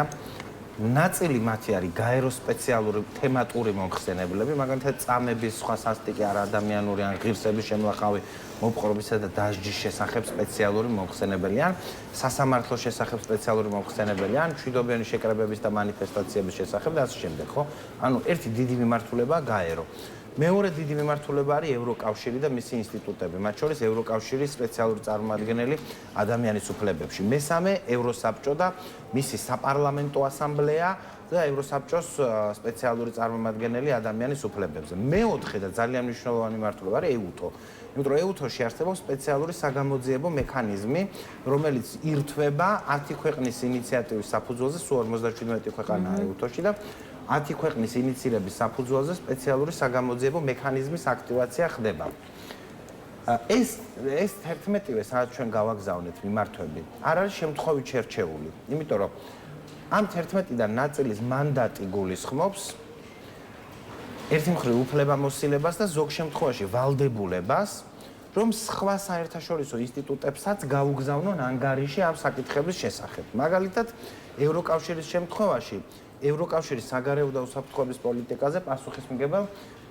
ნაწილი მათი არის გაეროს სპეციალური თემატური მომხსენებლები, მაგალითად წამების სხვა სასტიკი არა ადამიანური ან ღირსების შემლახავი მოპყრობისა და დასჯის შესახებ სპეციალური მომხსენებელი ან სასამართლოს შესახებ სპეციალური მომხსენებელი ან მშვიდობიანი შეკრებების და მანიფესტაციების შესახებ და ასე შემდეგ, ხო? ანუ ერთი დიდი მიმართულებაა გაერო. მეორე დიდი მიმართულება არის ევროკავშირი და მისი ინსტიტუტები, მათ შორის ევროკავშირის სპეციალური წარმომადგენელი ადამიანის უფლებებში. მესამე ევროსაბჭო და მისი საპარლამენტო ასამბლეა და ევროსაბჭოს სპეციალური წარმომადგენელი ადამიანის უფლებებზე. მეოთხე და ძალიან მნიშვნელოვანი მიმართულება არის ეუთო. იმიტომ რომ ეუთოში არსებობს სპეციალური საგამოძიებო მექანიზმი, რომელიც ირთვება 10 ქვეყნის ინიციატივის საფუძველზე, სულ 57 ქვეყანაა ეუთოში და 10 ქვეყნის ინიციირების საფუძველზე სპეციალური საგამოძიებო მექანიზმის აქტივაცია ხდება. ეს 11-ვე სადაც ჩვენ გავაგზავნეთ მიმართვები, არ არის შემთხვევით შერჩეული, იმიტომ რომ ამ 11-დან ნაწილის მანდატი გულისხმობს ერთი მხრივ უფლებამოსილებას და ზოგ შემთხვევაში ვალდებულებას, რომ სხვა საერთაშორისო ინსტიტუტებსაც გაუგზავნონ ანგარიში ამ საკითხების შესახებ. მაგალითად, ევროკავშირის შემთხვევაში ევროკავშირის საგარეო და უსაფრთხოების პოლიტიკაზე პასუხისმგებელ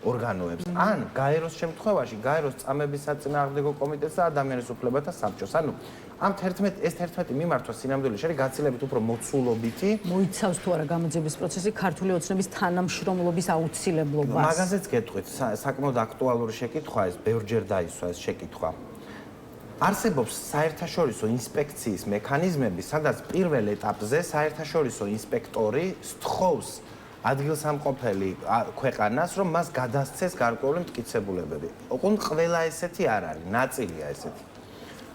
ორგანოებს. ან გაეროს შემთხვევაში გაეროს წამების საწინააღმდეგო კომიტეტს და ადამიანის უფლებათა საბჭოს. ანუ ამ 11 მიმართვა სინამდვილეში არის გაცილებით უფრო მოცულობითი.
მოიცავს თუ არა გამოძიების პროცესი ქართული ოცნების თანამშრომლობის აუცილებლობას.
მაგაზეც გეტყვით, საკმაოდ აქტუალური შეკითხვაა ეს, ბევრჯერ დაისვა ეს შეკითხვა. არსებობს საერთაშორისო ინსპექციის მექანიზმები, სადაც პირველ ეტაპზე საერთაშორისო ინსპექტორი სთხოვს ადგილსამყოფელი ქვეყანას, რომ მას გადასცეს გარკვეული მტკიცებულებები. ოღონდ ყველა ესეთი არ არის, ნაწილია ესეთი.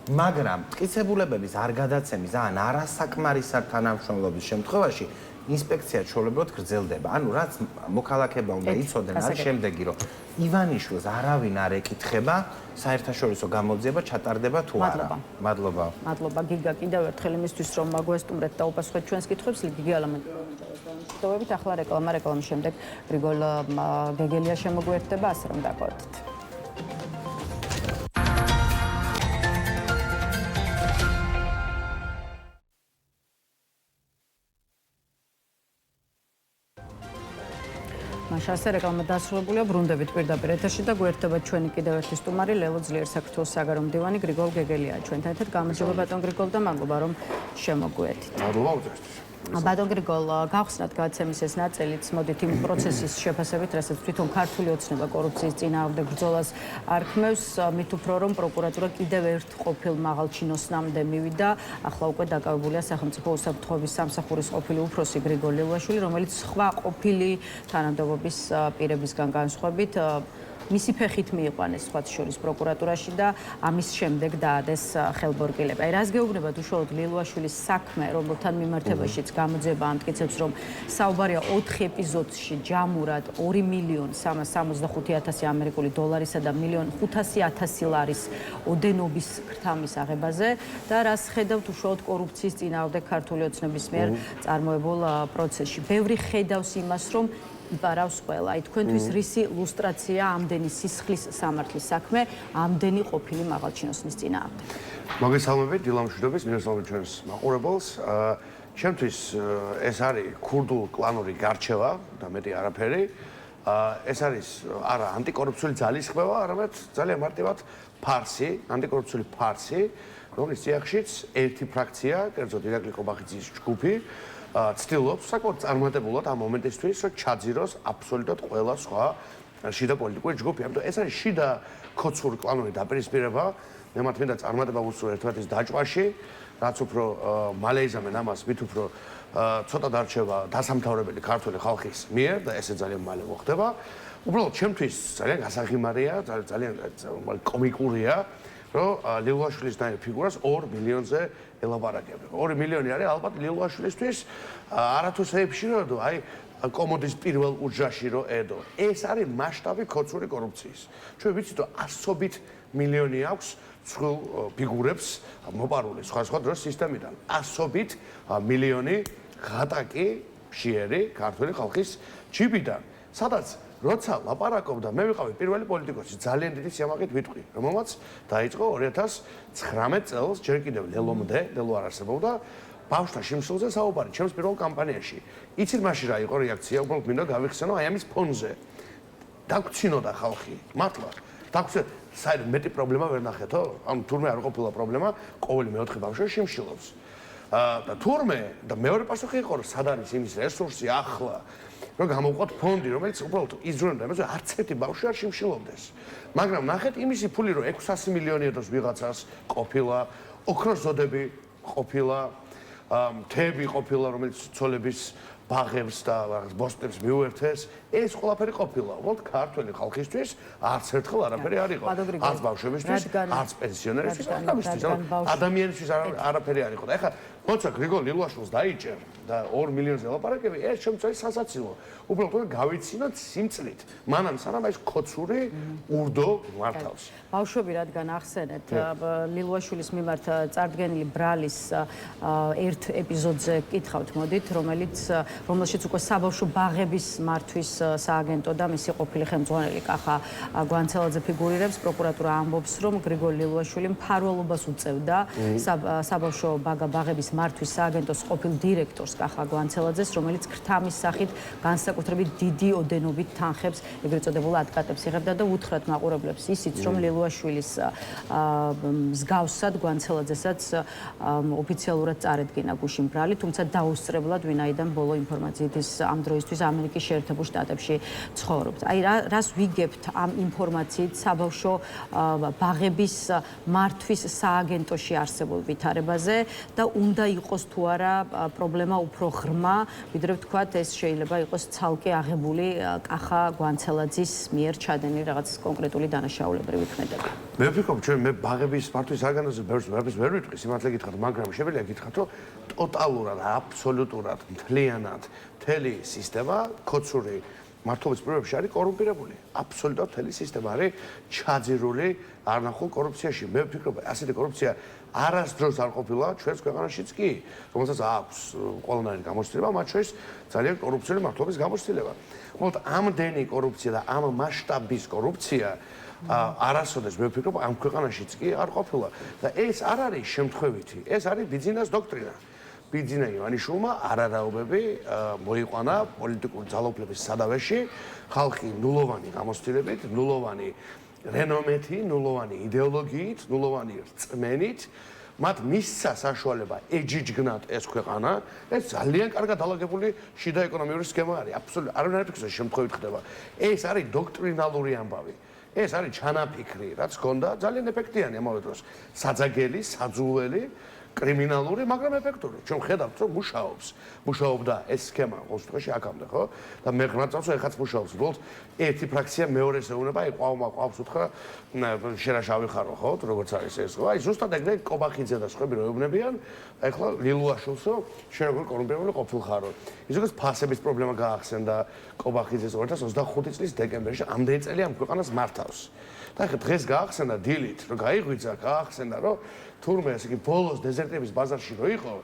მაგრამ მტკიცებულებების არ გადაცემის ან არასაკმარისად თანამშრომლობის შემთხვევაში ინსპექცია ჩვეულებრივად გრძელდება. ანუ რაც მოქალაქეებმა უნდა იცოდნენ არის შემდეგი, რომ ივანიშვილს არავინ არ ეკითხება, საერთაშორისო გამოძიება ჩატარდება თუ არა. მადლობა.
მადლობა გიგა კიდევ ერთხელ იმისთვის რომ მაგვესტუმრეთ და უპასუხეთ ჩვენს კითხვებს გიგი ალამენტოვებით. ახლა რეკლამის შემდეგ გრიგოლ გეგელია შემოგვიერთდება, ასე რომ დაკვირდით. მაშასე რეკლამა დასრულებულია, ბრუნდებით პირდაპირ ეთერში და გვერდება ჩვენი კიდევ ერთი სტუმარი ლელო ძლიერ საქართველოს საგარეო მდივანი გრიგოლ გეგელია. ჩვენთან ერთად გამარჯობა ბატონ გრიგოლ და მადლობა რომ შემოგვიერთით.
მადლობა უწესთვის.
ბატონ გრიგოლ, გავხსნათ გადაცემის ეს ნაწილიც, მოდით იმ პროცესის შეფასებით, რასაც თვითონ ქართული ოცნება კორუფციის წინააღმდეგ ბრძოლას არქმევს, მით უფრო რომ პროკურატურა კიდევ ერთ ყოფილ მაღალჩინოსნამდე მივიდა, ახლა უკვე დაკავებულია სახელმწიფო უსაფრთხოების სამსახურის ყოფილი უფროსი გრიგოლ ლილუაშვილი, რომელიც სხვა ყოფილი თანამდებობის პირებისგან განსხვავებით მისი ფეხით მიიყვანეს სხვათა შორის პროკურატურაში და ამის შემდეგ დაადეს ხელბორგილება. რას გეუბნებათ უშუალოდ ლილუაშვილის საქმე, რომელთან მიმართებაშიც გამოძიება ამტკიცებს, რომ საუბარია 4 ეპიზოდში ჯამურად 2.365.000 ამერიკული დოლარისა და 1.500.000 ლარის ოდენობის ქრთამის აღებაზე და რას ხედავთ უშუალოდ კორუფციის წინააღმდეგ ქართული ოცნების მიერ წარმოებულ პროცესში. ბევრი ხედავს იმას, რომ იპარავს ყველა. თქვენთვის რისი ლუსტრაცია ამდენი სისხლის სამართლის საქმე, ამდენი ყოფილი მაღალჩინოსნის წინააღმდეგ.
მოგესალმებით, დილამშვიდობის, მინასალმებით ჩვენს მაყურებელს. ჩემთვის ეს არის ქურდულ კლანური გარჩევა და მეტი არაფერი. ეს არის არა ანტიკორუფციული ძალისხმევა, არამედ ძალიან მარტივად ფარსი, ანტიკორუფციული ფარსი, რომლის წიაღშიც ერთი ფრაქცია, კერძოდ ირაკლი ყობახიძის ჯგუფი ცდილობს საკმაოდ წარმატებულად ამ მომენტისთვის, რომ ჩაძიროს აბსოლუტურად ყველა სხვა შიდა პოლიტიკური ჯგუფი. ამიტომ ეს არის შიდა ქოცური კლანური დაპირისპირება. მე მათ მინდა წარმატება ვუსურვო ერთმანეთის დაჭვაში, რაც უფრო მალე იზამენ ამას, მით უფრო ცოტა დარჩება დასამთავრებელი ქართული ხალხის მიერ და ესე ძალიან მალე მოხდება. უბრალოდ ჩემთვის ძალიან გასაღიმარია, ძალიან კომიკურია, რომ ლილუაშვილის ფიგურას 2 მილიონზე ელაპარაკებენ. 2 მილიონი არის ალბათ ლილუაშვილისთვის არათუ სეიფში რომ აი კომოდის პირველ უჯრაში რომ ედო. ეს არის მასშტაბი ქოცური კორუფციის. ჩვენ ვიცით რომ ასობით მილიონი აქვს ცხრილ ფიგურებს მოპარული სხვა დროს სისტემიდან. ასობით მილიონი ღატაკი მშიერი ქართული ხალხის ჯიბიდან, სადაც როცა ლაპარაკობდა, მე ვიყავი პირველი პოლიტიკოსი, ძალიან დიდი სიამაყით ვიტყვი, რომელმაც დაიწყო 2019 წელს, ჯერ კიდევ ლელომდე, ლელო არ არსებობდა, ბავშვთა შიმშილზე საუბარი, ჩემს პირველ კამპანიაში. იცით მაშინ რა იყო რეაქცია, უბრალოდ მინდა გავიხსენო აი ამის ფონზე. დაგვრჩინოდა ხალხი, მართლა. დაგვრჩინოთ, საერთოდ მეტი პრობლემა ვერ ნახეთო? ანუ თურმე არ ყოფილა პრობლემა, ყოველი მეოთხე ბავშვი შიმშილობს. და თურმე და მეორე პასუხი იყო, რომ სად არის იმის რესურსი ახლა რომ გამოვყოთ ფონდი, რომელიც უბრალოდ იზრუნებდა იმას, რომ არც ერთი ბავშვი არ შიმშილობდეს. მაგრამ ნახეთ იმისი ფული, რომ 600 მილიონი ედოს ვიღაცას ყოფილა, ოქროს ზოდები ყოფილა, მთები ყოფილა, რომელიც ცოლების ბაღებს და რაღაც ბოსტნებს მიუერთეს, ეს ყველაფერი ყოფილა. უბრალოდ ქართული ხალხისთვის არც ერთხელ არაფერი არ იყო. არც ბავშვებისთვის, არც პენსიონერისთვის, ადამიანისთვის არაფერი არ იყო. და ეხლა როცა გრიგოლ ლილუაშვილს დაიჭერ და 2 მილიონზე ლაპარაკები, ეს შემწვარი სასაცილო. უბრალოდ გავიცინოთ სიმწლით. მანამ სანამ ეს ქოცური ურდო მართავს.
ბავშვები რადგან ახსენეთ, ლილუაშვილის მიმართ წარდგენილი ბრალის ერთ ეპიზოდზე გკითხავთ, მოდით, რომელშიც უკვე საბავშვო ბაღების მართვის სააგენტო და მისი ყოფილი ხელმძღვანელი კახა გვანცელაძე ფიგურირებს. პროკურატურა ამბობს, რომ გრიგოლ ლილუაშვილი მფარველობას უწევდა საბავშვო ბაღების მართვის სააგენტოს ყოფილ დირექტორს კახა გვანცელაძეს, რომელიც ქრთამის სახით განსაკუთრებით დიდი ოდენობით თანხებს, ეგრეთ წოდებულ ადკატებს იღებდა და უთხრათ მაყურებლებს ისიც, რომ ლილუაშვილის მსგავსად გვანცელაძესაც ოფიციალურად წარედგინა გუშინ ბრალი, თუმცა დაუსწრებლად ვინაიდან ბოლო ინფორმაციით ის ამ დროისთვის ამერიკის შეერთებულ შტატებში ცხოვრობს. აი რას ვიგებთ ამ ინფორმაციით საბავშვო ბაღების მართვის სააგენტოში არსებულ ვითარებაზე და უნდა იყოს თუ არა პრობლემა უფრო ღრმა, ვიდრე ვთქვათ ეს შეიძლება იყოს ცალკე აღებული კახა გვანცელაძის მიერ ჩადენილი რაღაც კონკრეტული დანაშაულებრივი ქმედება.
მე ვფიქრობ, ჩვენ მე ბაღების მართვის საგანოზე ბევრს ვერ ვიტყვი, სიმართლე გითხრათ, მაგრამ შეგვიძლია გითხრათ, რომ ტოტალურად, აბსოლუტურად, მთლიანად მთელი სისტემა ქოცური მართლობის პირობებში არის კორუმპირებული. აბსოლუტურად მთელი სისტემა არის ჩაძირული არნახულ კორუფციაში. მე ვფიქრობ, ასეთი კორუფცია არასდროს არ ყოფილა ჩვენს ქვეყანაშიც კი, რომელსაც აქვს ყველანაირი გამოცდილება, მათ შორის ძალიან კორუფციული მართლობის გამოცდილება. მოკლედ, ამდენი კორუფცია და ამ მასშტაბის კორუფცია არასოდეს მე ვფიქრობ, ამ ქვეყანაშიც კი არ ყოფილა. და ეს არ არის შემთხვევითი, ეს არის ბიძინას დოქტრინა. ბიძინა ივანიშვილმა არარაობები მოიყვანა პოლიტიკური ძალაუფლების სადავეში, ხალხი ნულოვანი გამოცდილებით, ნულოვანი რენომეთი, ნულოვანი იდეოლოგიით, ნულოვანი რწმენით, მათ მისცა საშუალება ეჯიჯგნათ ეს ქვეყანა, ეს ძალიან კარგად დალაგებული შიდა ეკონომიური სქემა არის. აბსოლუტურად არავინ არ ფიქრობს, შემთხვევით ხდება. ეს არის დოქტრინალური ამბავი. ეს არის ჩანაფიქრი, რაც ჰქონდა ძალიან ეფექტიანი ამავე დროს. საძაგელი, საძულველი, კრიმინალური, მაგრამ ეფექტური. ჩვენ ხედავთ, რომ მუშაობდა ეს სქემა ყოველ შემთხვევაში აქამდე, ხო? და მე ღრმად წავს, ეხაც მუშაობს. უბრალოდ ერთი ფრაქცია მეორეს ეუბნება, აი ყავს უთხრა, შერაშავი ხარო, ხო? როგორც არის ეს, ხო? აი ზუსტად ეგრე კობახიძე და სხვები რო ეუბნებიან, ეხლა ლილუაშვილსო, შენ როგორ კორუმპირებული ყოფილ ხარო. ისე ფასების პრობლემა გაახსენდა კობახიძეს 2025 წლის დეკემბერში, ამდენი წელი ამ ქვეყანას მართავს. და ახლა დღეს გაახსენდა დილით, რომ გაიღვიძა, გაახსენდა, რომ თურმე ესე იგი ბოლოს დეზერტების ბაზარში რო იყო,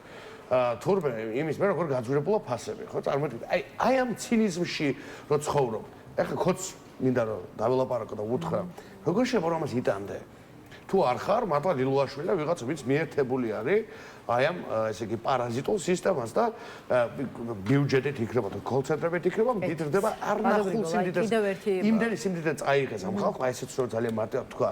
თურმე იმის მე როგორ გაძვირებულა ფასები, ხო? წარმოიდგინე, აი ამ ცინიზმში რო ცხოვრობ. ახლა ხოც მინდა რომ დაველაპარაკო და უთხრა, როგორ შეიძლება რომ ამას იტანდე? თუ არ ხარ, მართლა ლილუაშვილი და ვიღაც ვინც მიერთებული არის აი ამ ესე იგი პარაზიტულ სისტემას და ბიუჯეტით იქნება და კოლცენტრებით იქნება, მდიდრდება არნახულ სიმდიდრეს. იმდენი სიმდიდრე წაიღეს ამ ხალხმა, ესეც რო ძალიან მარტივად თქვა.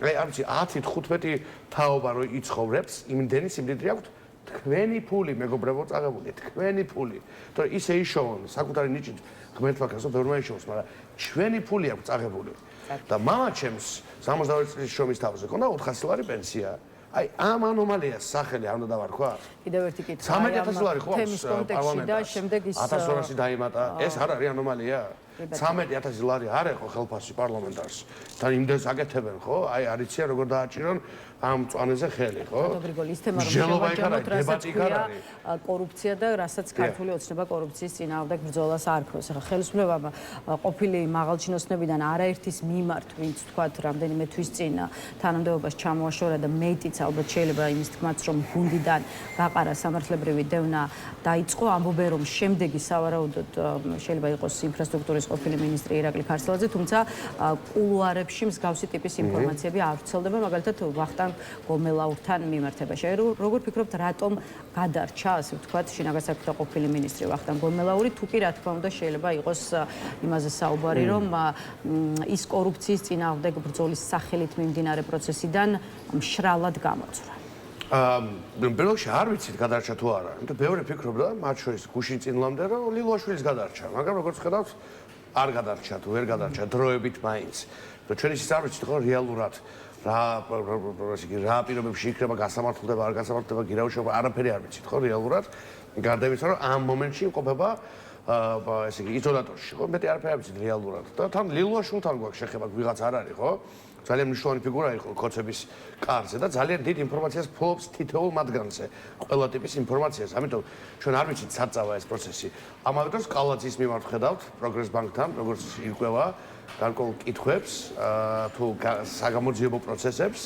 აი არ ვიცი 10-15 თაობა რო იცხოვრებს, იმდენი სიმდიდრე აქვს თქვენი ფული, მეგობრებო, წაღებული, თქვენი ფული. თორე ისე იშოვონ საკუთარი ნიჭით ღმერთმა კაცო ბევრმა იშოვოს, მაგრამ ჩვენი ფული აქვს წაღებული. და მამაჩემს 62 წლის შრომის თავზე ქონდა 400 ლარი პენსია. აი ამ ანომალიას სახელი არ უნდა დავარქვა?
კიდევ ერთი კითხვა.
13000 ლარი ხო
თემის კონტექსტში და შემდეგ ის
1200 დაიმატა. ეს არ არის ანომალია? 13000 ლარი არ ეხო ხელფასი პარლამენტარს. და იმდენს აკეთებენ, ხო? აი არიციან როგორ დააჭირონ ამ წვანეზე ხელი, ხო?
გრიგოლი, ის თემა რომ შევაჯამოთ, რასაც ქვია კორუფცია და რასაც ქართული ოცნება კორუფციის წინააღმდეგ ბრძოლას არქოს. ახლა ხელისუფლებამ ყოფილი მაღალჩინოსნებიდან არაერთის მიმართ, ვინც თქვათ რამდენიმე თვის წინ თანამდებობას ჩამოაშორა და მეტიც ალბათ შეიძლება იმის თქმაც, რომ გუნდიდან გაყარა სამართლებრივი დევნა დაიწყო, ამბობენ რომ შემდეგი სავარაუდოდ შეიძლება იყოს ინფრასტრუქტურის ყოფილი მინისტრი ირაკლი ქარსელაძე, თუმცა კულუარებში მსგავსი ტიპის ინფორმაციები არ ვრცელდება, მაგალითად ვახტანგ გომელაურთან მიმართებაში. როგორ ფიქრობთ, რატომ გადარჩა, ასე ვთქვათ, შინაგან საქმეთა ყოფილი მინისტრი ვახტანგ გომელაური, თუ კი რა თქმა უნდა შეიძლება იყოს იმაზე საუბარი, რომ ის კორუფციის წინააღმდეგ ბრძოლის სახელით მიმდინარე პროცესიდან მშრალად გამოწვია.
ბელოში არ ვიცით გადარჩა თუ არა. და ბევრი ფიქრობდა, მათ შორის გუშინ წინლამდე, რომ ლილუაშვილის გადარჩა, მაგრამ როგორც ხედავთ, არ გადარჩა თუ ვერ გადარჩა დროებით მაინც. და ჩვენ ისიც არ ვიცით, რომ რეალურად რა პირობებში იქნება გასამართლდება, არ გასამართლდება, გირაუშობა, არაფერი არ ვიცით, ხო, რეალურად. გარდა იმისა, რომ ამ მომენტში იმყოფება ესე იგი იზოლატორში, ხო, მეტი არაფერი არ ვიცით რეალურად. და თან ლილუაშვილთან გვაქვს შეხება, ვიღაც არ არის, ხო? ძალიან მნიშვნელოვანი ფიგურა იყო კოცების კარზე და ძალიან დიდ ინფორმაციას ფლობს თითოეულ მათგანზე, ყველა ტიპის ინფორმაციას. ამიტომ ჩვენ არ ვიცით სად წავა ეს პროცესი. ამავე დროს კალაძის მიმართ ხედავთ პროგრეს ბანკთან, როგორც ირკვევა გარკვეულ კითხვებს თუ საგამოძიებო პროცესებს,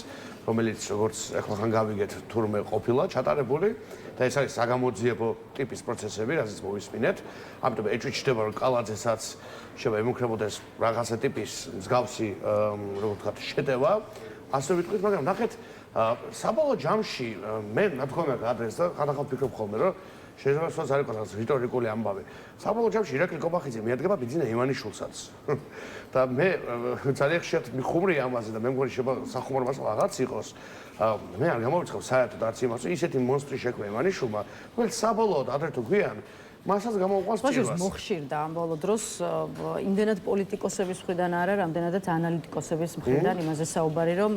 რომელიც როგორც ახლა ხან გავიგეთ, თურმე ყოფილა ჩატარებული და ეს არის საგამოძიებო ტიპის პროცესები, რასაც მოვისმინეთ. ამიტომ ეჭვიჩდება, რომ კალაძესაც შეიძლება ემუქრებოდეს რაღაცა ტიპის მსგავსი, როგორ ვთქვათ, შეტევა, ასე ვიტყვით, მაგრამ ნახეთ, საბოლოო ჯამში მე ნათქვამია გადაეს და ხანდახან ვფიქრობ ხოლმე, რომ შეიძლება სწორად არ იყოს რაღაც რიტორიკული ამბავი. საბოლოო ჯამში ირაკლი კობახიძე მიადგება ბიძინა ივანიშვილსაც. და მე ძალიან ხშირად მიხუმრია ამაზე და მე მგონი შეიძლება სახუმარო მასალა რაღაც იყოს. მე არ გამოვიწყებ საერთოდ არც იმას, რომ ისეთი მონსტრი შექმნა ივანიშვილმა, რომელიც საბოლოოდ ადრე თუ გვიან მასაც გამოუყვანს
სპეციალს მოხშირდა ამ ბოლო დროს იმდენად პოლიტიკოსების მხრიდან არა, რამდენადაც ანალიტიკოსების მხრიდან იმაზე საუბარი, რომ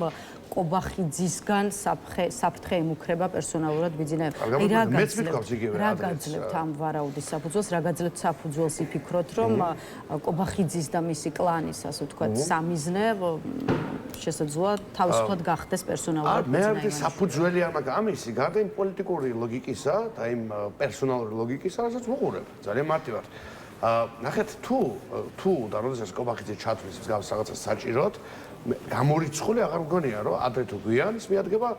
კობახიძისგან საფრთხე ემუქრება პერსონალურად ბიძინაევს. რა გაძლევთ ამ ვარაუდის საფუძველს, რა გაძლევთ საფუძველს იფიქროთ, რომ კობახიძის და მისი კლანის, ასე ვთქვათ, სამიზნე შესაძლოა თავისუფლად გახდეს პერსონალურად ბიძინაევს.
მე საფუძველი არ მაქვს ამისი, გარდა იმ პოლიტიკური ლოგიკისა და იმ პერსონალური ლოგიკისა, რასაც ვუყურებ. ძალიან მარტივად. ნახეთ, თუ და როდესაც კობახიძე ჩათვლის მსგავს რაღაცას საჭიროდ, გამორიცხული აღარ მგონია, რომ ადრე თუ გვიან ის მიადგება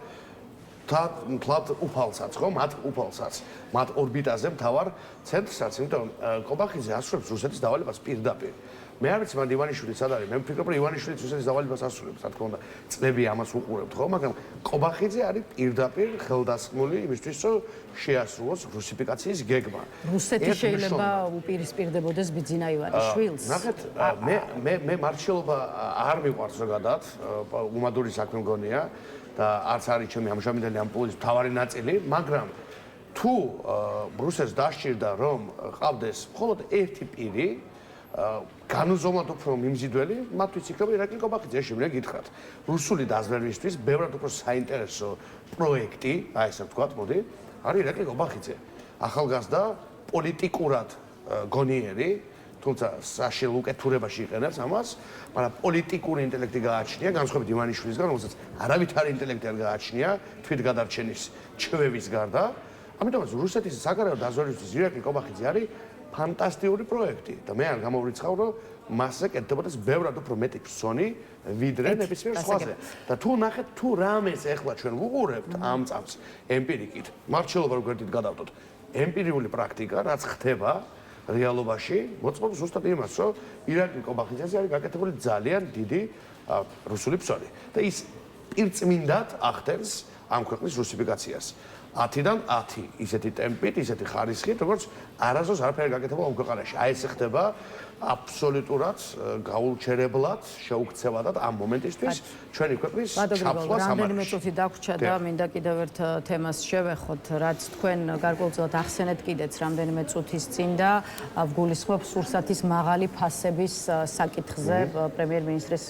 თლად უფალსაც, ხო? მათ უფალსაც, მათ ორბიტაზე მთავარ ცენტრსაც, იმიტომ რომ კობახიძე ასრულებს რუსეთის დავალებას პირდაპირ. მე არ ვიცი მან ივანიშვილი სად არის, მე ვფიქრობ რომ ივანიშვილიც რუსეთის დავალებას ასრულებს, რა თქმა უნდა, წლები ამას უყურებთ, ხო? მაგრამ კობახიძე არის პირდაპირ ხელდასხმული იმისთვის, რომ შეასრულოს რუსიფიკაციის გეგმა.
რუსეთი შეიძლება უპირისპირდებოდეს ბიძინა ივანიშვილს.
ნახეთ, მე მარჩილობა არ მიყვარს ზოგადად, უმადური საქმე მგონია და არც არის ჩემი ამჟამინდელი ამპულის მთავარი ნაწილი, მაგრამ თუ რუსეთს დასჭირდა რომ ყავდეს მხოლოდ ერთი პირი განუზომლად უფრო მიმზიდველი, მათთვის იქნება ირაკლი კობახიძე, შემიძლია გითხრათ. რუსული დაზვერვისთვის ბევრად უფრო საინტერესო პროექტი, აი ესე ვთქვათ, მოდი, არის ირაკლი კობახიძე. ახალგაზრდა პოლიტიკურად გონიერი, თუმცა საშიელ უკეთურებაში იყენებს ამას, მაგრამ პოლიტიკური ინტელექტი გააჩნია, განსხვავებით ივანიშვილისგან, რომელსაც არავითარი ინტელექტი არ გააჩნია, თვითგადარჩენის ჩვევის გარდა. ამიტომაც რუსეთის საგარეო დაზვერვისთვის ირაკლი კობახიძე არის ფანტასტიკური პროექტი და მე არ გამოვრიცხავ, რომ მასზე კეთდებოდეს ბევრად უფრო მეტი ფსონი, ვიდრე ნებისმიერ სხვაზე. და თუ ნახეთ, თუ რამეს ეხლა ჩვენ ვუყურებთ ამ წამს ემპირიკით, მარჩილობა რო გვერდით გადავდოთ, ემპირიული პრაქტიკა, რაც ხდება რეალობაში, მოწმობს ზუსტად იმას, რომ ირაკლი კობახიძეზე არის გაკეთებული ძალიან დიდი რუსული ფსონი და ის პირწმინდად ახდენს ამ ქვეყნის რუსიფიკაციას. 10-დან 10 ისეთი ტემპით, ისეთი ხარისხით, როგორც არასდროს არაფერი გაკეთებულა ამ ქვეყანაში. აი ეს ხდება აბსოლუტურად გაულჩერებლად, შეუქცევადად ამ მომენტისთვის ჩვენი ქვეყნის ჩაფსვლა სამარხში.
რამდენიმე წუთი დაგვრჩა და მინდა კიდევ ერთ თემას შევეხოთ, რაც თქვენ გარკვეულწილად ახსენეთ კიდეც რამდენიმე წუთის წინ და ვგულისხმობ სურსათის მაღალი ფასების საკითხზე პრემიერ-მინისტრის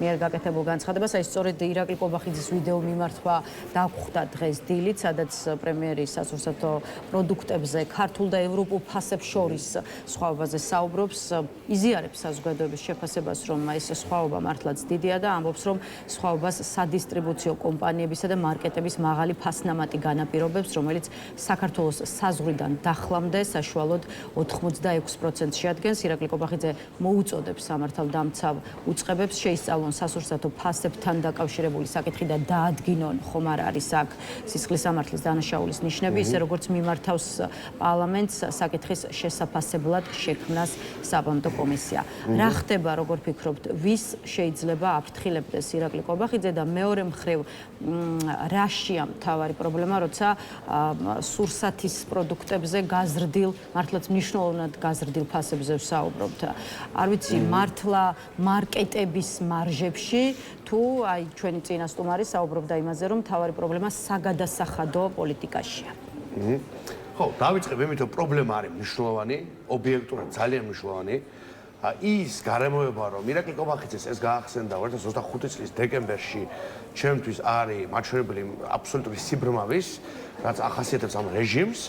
მიერ გაკეთებულ განცხადებას. აი სწორედ ირაკლი კობახიძის ვიდეო მიმართვა დაგვხვდა დღეს დილით, სადაც პრემიერი სასურსათო პროდუქტებზე ქართულ და ევროპულ ფასებს შორის სხვაობაზე საუბრობს. იზიარებს საზოგადოების შეფასებას, რომ ეს სხვაობა მართლაც დიდია და ამბობს, რომ სხვაობას სადისტრიბუციო კომპანიებისა და მარკეტების მაღალი ფასნამატი განაპირობებს, რომელიც საქართველოს საზღვრიდან დახლამდე საშუალოდ 86% შეადგენს. ირაკლი კობახიძე მოუწოდებს სამართალდამცავ უწყებებს შეისწავლონ სასურსათო ფასებთან დაკავშირებული საკითხი და დაადგინონ, ხომ არ არის აქ სისხლის სამართლის დანაშაულის ნიშნები, ისე როგორც მიმართავს პარლამენტს საკითხის შესაფასებლად შექმნას საბანკო კომისია. რა ხდება, როგორ ფიქრობთ, ვის შეიძლება აფრთხილებდეს ირაკლი კობახიძე და მეორე მხრივ რაშია მთავარი პრობლემა, როცა სურსათის პროდუქტებზე გაზრდილ, მართლაც მნიშვნელოვნად გაზრდილ ფასებზე ვსაუბრობთ. არ ვიცი, მართლა მარკეტების მარჟებში თუ აი ჩვენი წინასწარმეტყველი საუბრობდა იმაზე, რომ მთავარი პრობლემა საგადასახადო პოლიტიკაშია.
ხო, დავიწყებ იმით, რომ პრობლემა არის მნიშვნელოვანი, ობიექტურად ძალიან მნიშვნელოვანი. ის გარემოება, რომ ირაკლი კობახიძეს ეს გაახსენდა 2025 წლის დეკემბერში, ჩემთვის არის მაჩვენებელი აბსოლუტური სიბრმავის, რაც ახასიათებს ამ რეჟიმს.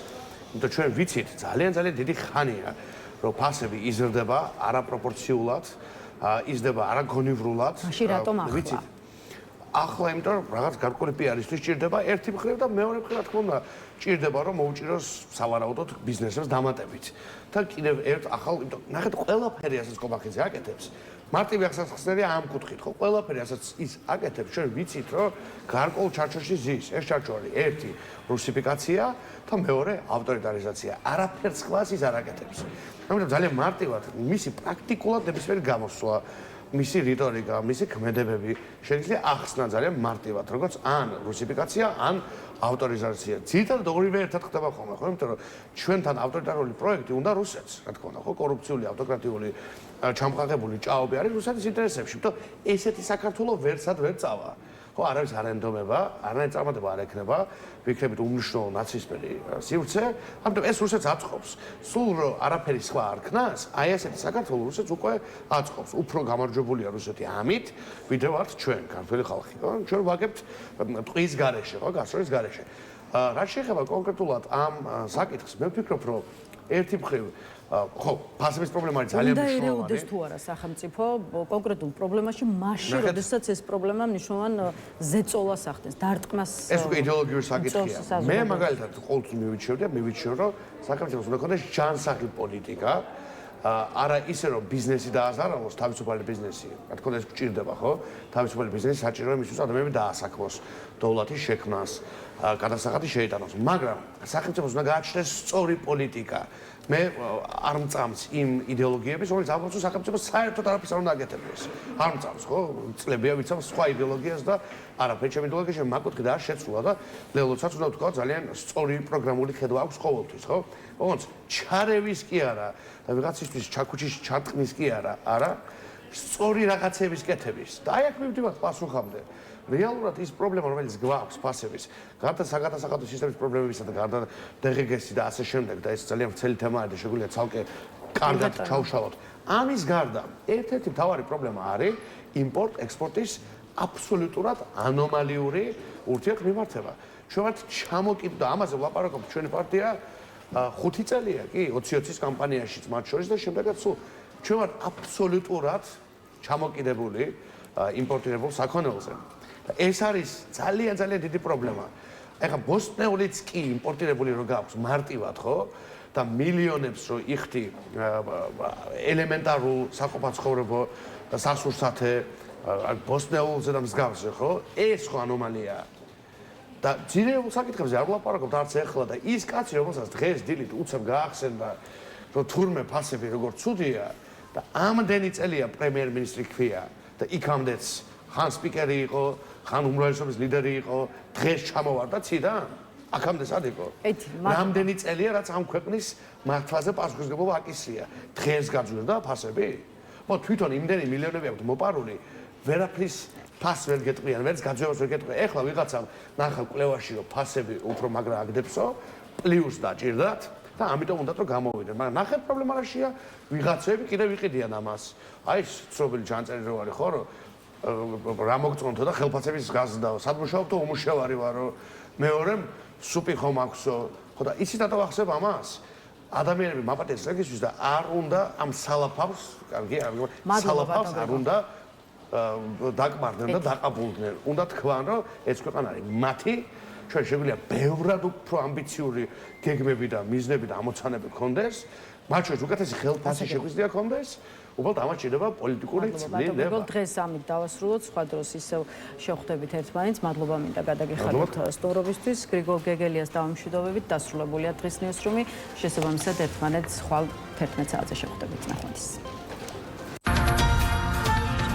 იმიტომ ჩვენ ვიცით, ძალიან დიდი ხანია, რომ ფასები იზრდება არაპროპორციულად, იზრდება არაგონივრულად.
მაშინ რატომ ახლა?
ახლა იმიტომ რომ რაღაც გარკვეული პიარისთვის ჭირდება ერთი მხრივ და მეორე მხრივ რა თქმა უნდა ჭირდება რომ მოუჭიროს სავარაუდოდ ბიზნესებს დამატებით. და კიდევ ერთ ახალ იმიტომ ნახეთ ყველაფერი ასაც კობახიძე აკეთებს. მარტივი ახსნა ამ კუთხით, ხო, ყველაფერი ასაც ის აკეთებს, ჩვენ ვიცით რომ გარკვეულ ჩარჩოში ზის. ეს ჩარჩო არის ერთი რუსიფიკაცია და მეორე ავტორიტარიზაცია. არაფერს კლას ის არ აკეთებს. ამიტომ ძალიან მარტივად მისი პრაქტიკულად ნებისმიერი გამოსვლა მისი რიტორიკა, მისი ქმედებები შეიძლება ახსნა ძალიან მარტივად, როგორც ან რუსიფიკაცია, ან ავტორიზაცია. ძირითადად ორივე ერთად ხდება ხოლმე, ხო? იმიტომ რომ ჩვენთან ავტორიტარული პროექტი უნდა რუსეთს, რა თქმა უნდა, ხო, კორუფციული, ავტოკრატიული, ჩამყარებული ჭაობი არის რუსეთის ინტერესებში. იმიტომ ესეთი საქართველოს ვერცად ვერ წავა. ხო, არავის არ ენდომება, არანაირი წარმატება არ ექნება, ვიქნებით უმნიშვნელო ნაცისტური სივრცე, ამიტომ ეს რუსეთს აწყობს. სულ რომ არაფერი სხვა არ ქნას, აი ესეთი საქართველოს რუსეთს უკვე აწყობს. უფრო გამარჯვებულია რუსეთი ამით, ვიდრე ვართ ჩვენ, ქართველი ხალხი, ხო? ჩვენ ვაგებთ ტყის გარეშე, ხო, გასწვრის გარეშე. რაც შეეხება კონკრეტულად ამ საკითხს, მე ვფიქრობ, რომ ერთი მხრივ ხო, ფასების პრობლემა არის ძალიან
უნდა
მნიშვნელოვანი.
ერეუდეს თუ არა სახელმწიფო კონკრეტულ პრობლემაში, მაშინ, როდესაც ეს პრობლემა მნიშვნელოვან ზეწოლას ახდენს, დარტყმას.
ეს უკვე იდეოლოგიური საკითხია. მე მაგალითად ყოველთვის მივიჩნევ, რომ საქართველოს უნდა ქონდეს ჯანსაღი პოლიტიკა. არა ისე რომ ბიზნესი დააზარალოს, თავისუფალი ბიზნესი. რა თქმა უნდა ეს გჭირდება, ხო? თავისუფალი ბიზნესი საჭიროა იმისთვის, რომ ადამიანები დაასაქმოს, დოვლათის შექმნას, გადასახადი შეიტანოს. მაგრამ სახელმწიფოს უნდა გააჩნდეს სწორი პოლიტიკა. მე არ მწამს იმ იდეოლოგიების, რომელიც ამბობს, რომ სახელმწიფო საერთოდ არაფერს არ უნდა აკეთებდეს. არ მწამს, ხო? წლებია ვიცავ სხვა იდეოლოგიას და არაფერი ჩემი იდეოლოგიაში მაკუთქი და არ შეცვლა და ლელოცაც უნდა ვთქვა ძალიან სწორი პროგრამული ხედვა აქვს ყოველთვის, ხო? ოღონდ ჩარევის კი არა და ვიღაცისთვის ჩაქუჩის ჩარტყნის კი არა, არა, სწორი რაღაცების კეთების. და აი აქ მივდივართ პასუხამდე. რეალურად ის პრობლემა, რომელიც გვაქვს ფასების, გარდა საგადასახადო სისტემის პრობლემებისა და გარდა DGS-ი და ასე შემდეგ და ეს ძალიან ვრცელი თემაა და შეგვიძლია ცალკე კარგად ჩავშალოთ. ამის გარდა ერთ-ერთი მთავარი პრობლემა არის იმპორტ-ექსპორტის აბსოლუტურად ანომალიური ურთიერთმიმართება. ჩვენ ვართ ჩამოკიდებული და ამაზე ვლაპარაკობთ ჩვენი პარტია 5 წელია კი 20-20-ის კამპანიაშიც მათ შორის და შემდეგაც სულ ჩვენ ვართ აბსოლუტურად ჩამოკიდებული იმპორტირებულ საქონელზე. და ეს არის ძალიან დიდი პრობლემა. ეხლა ბოსტნეულიც კი იმპორტირებული რო გაქვს მარტივად, ხო? და მილიონებს რო იხდი ელემენტარულ საყოფაცხოვრებო სასურსათე ბოსტნეულზე და მსგავსზე, ხო? ეს ხო ანომალიაა. და ძირეულ საკითხებზე არ ვლაპარაკობთ არც ეხლა და ის კაცი რომელსაც დღეს დილით უცებ გაახსენდა რომ თურმე ფასები როგორ ცუდია და ამდენი წელია პრემიერ-მინისტრი ქვია და იქამდეც ხან სპიკერი იყო, ხან უმრავლესობის ლიდერი იყო, დღეს ჩამოვარდა ციდან? აქამდე სად იყო? რამდენი წელია რაც ამ ქვეყნის მართვაზე პასუხისმგებლობა აკისრია. დღეს გაძვირდა ფასები? ხო, თვითონ იმდენი მილიონები აქვთ მოპარული, ვერაფრის ფასს ვერ გეტყვიან, ვერც გაძვირებას ვერ გეტყვიან. ეხლა ვიღაცამ ნახა კვლევაში რომ ფასები უფრო მაგრა აგდებსო, პლუს დაჭირდათ და ამიტომ უნდათ რომ გამოვიდნენ. მაგრამ ნახეთ პრობლემა რაშია? ვიღაცები კიდევ ვიყიდიან ამას. აი, ცნობილი ჯანწერი რო არის, ხო, რომ რა მოგწონთო და ხელფასების გაზრდაო, სად მუშაობ და უმუშევარი ვარო. მეორე სუპი ხომ აქვსო. ხო და იცით რატო ახსებ ამას? ადამიანები მაპატიეს რეგისტრს და არ უნდა ამ სალაფავს, კარგი, სალაფავს არ უნდა დაკმარდნენ და დაყაბულდნენ. უნდა თქვან, რომ ეს ქვეყანა არის მათი, ჩვენ შეგვიძლია ბევრად უფრო ამბიციური გეგმები და მიზნები და ამოცანები გქონდეს, მათ შორის უკეთესი ხელფასი შეგვიძლია გქონდეს. უბრალოდ ამას ჭირდება პოლიტიკური ცვლილება.
დღეს ამით დავასრულოთ, სხვა დროს ისევ შევხვდებით ერთმანეთს. მადლობა მინდა გადაგიხადოთ სტუმრობისთვის. გრიგოლ გეგელიას დავამშვიდობებით დასრულებულია დღის ნიუსრუმი. შესაბამისად ერთმანეთს ხვალ 11 საათზე შევხვდებით. ნახვამდის.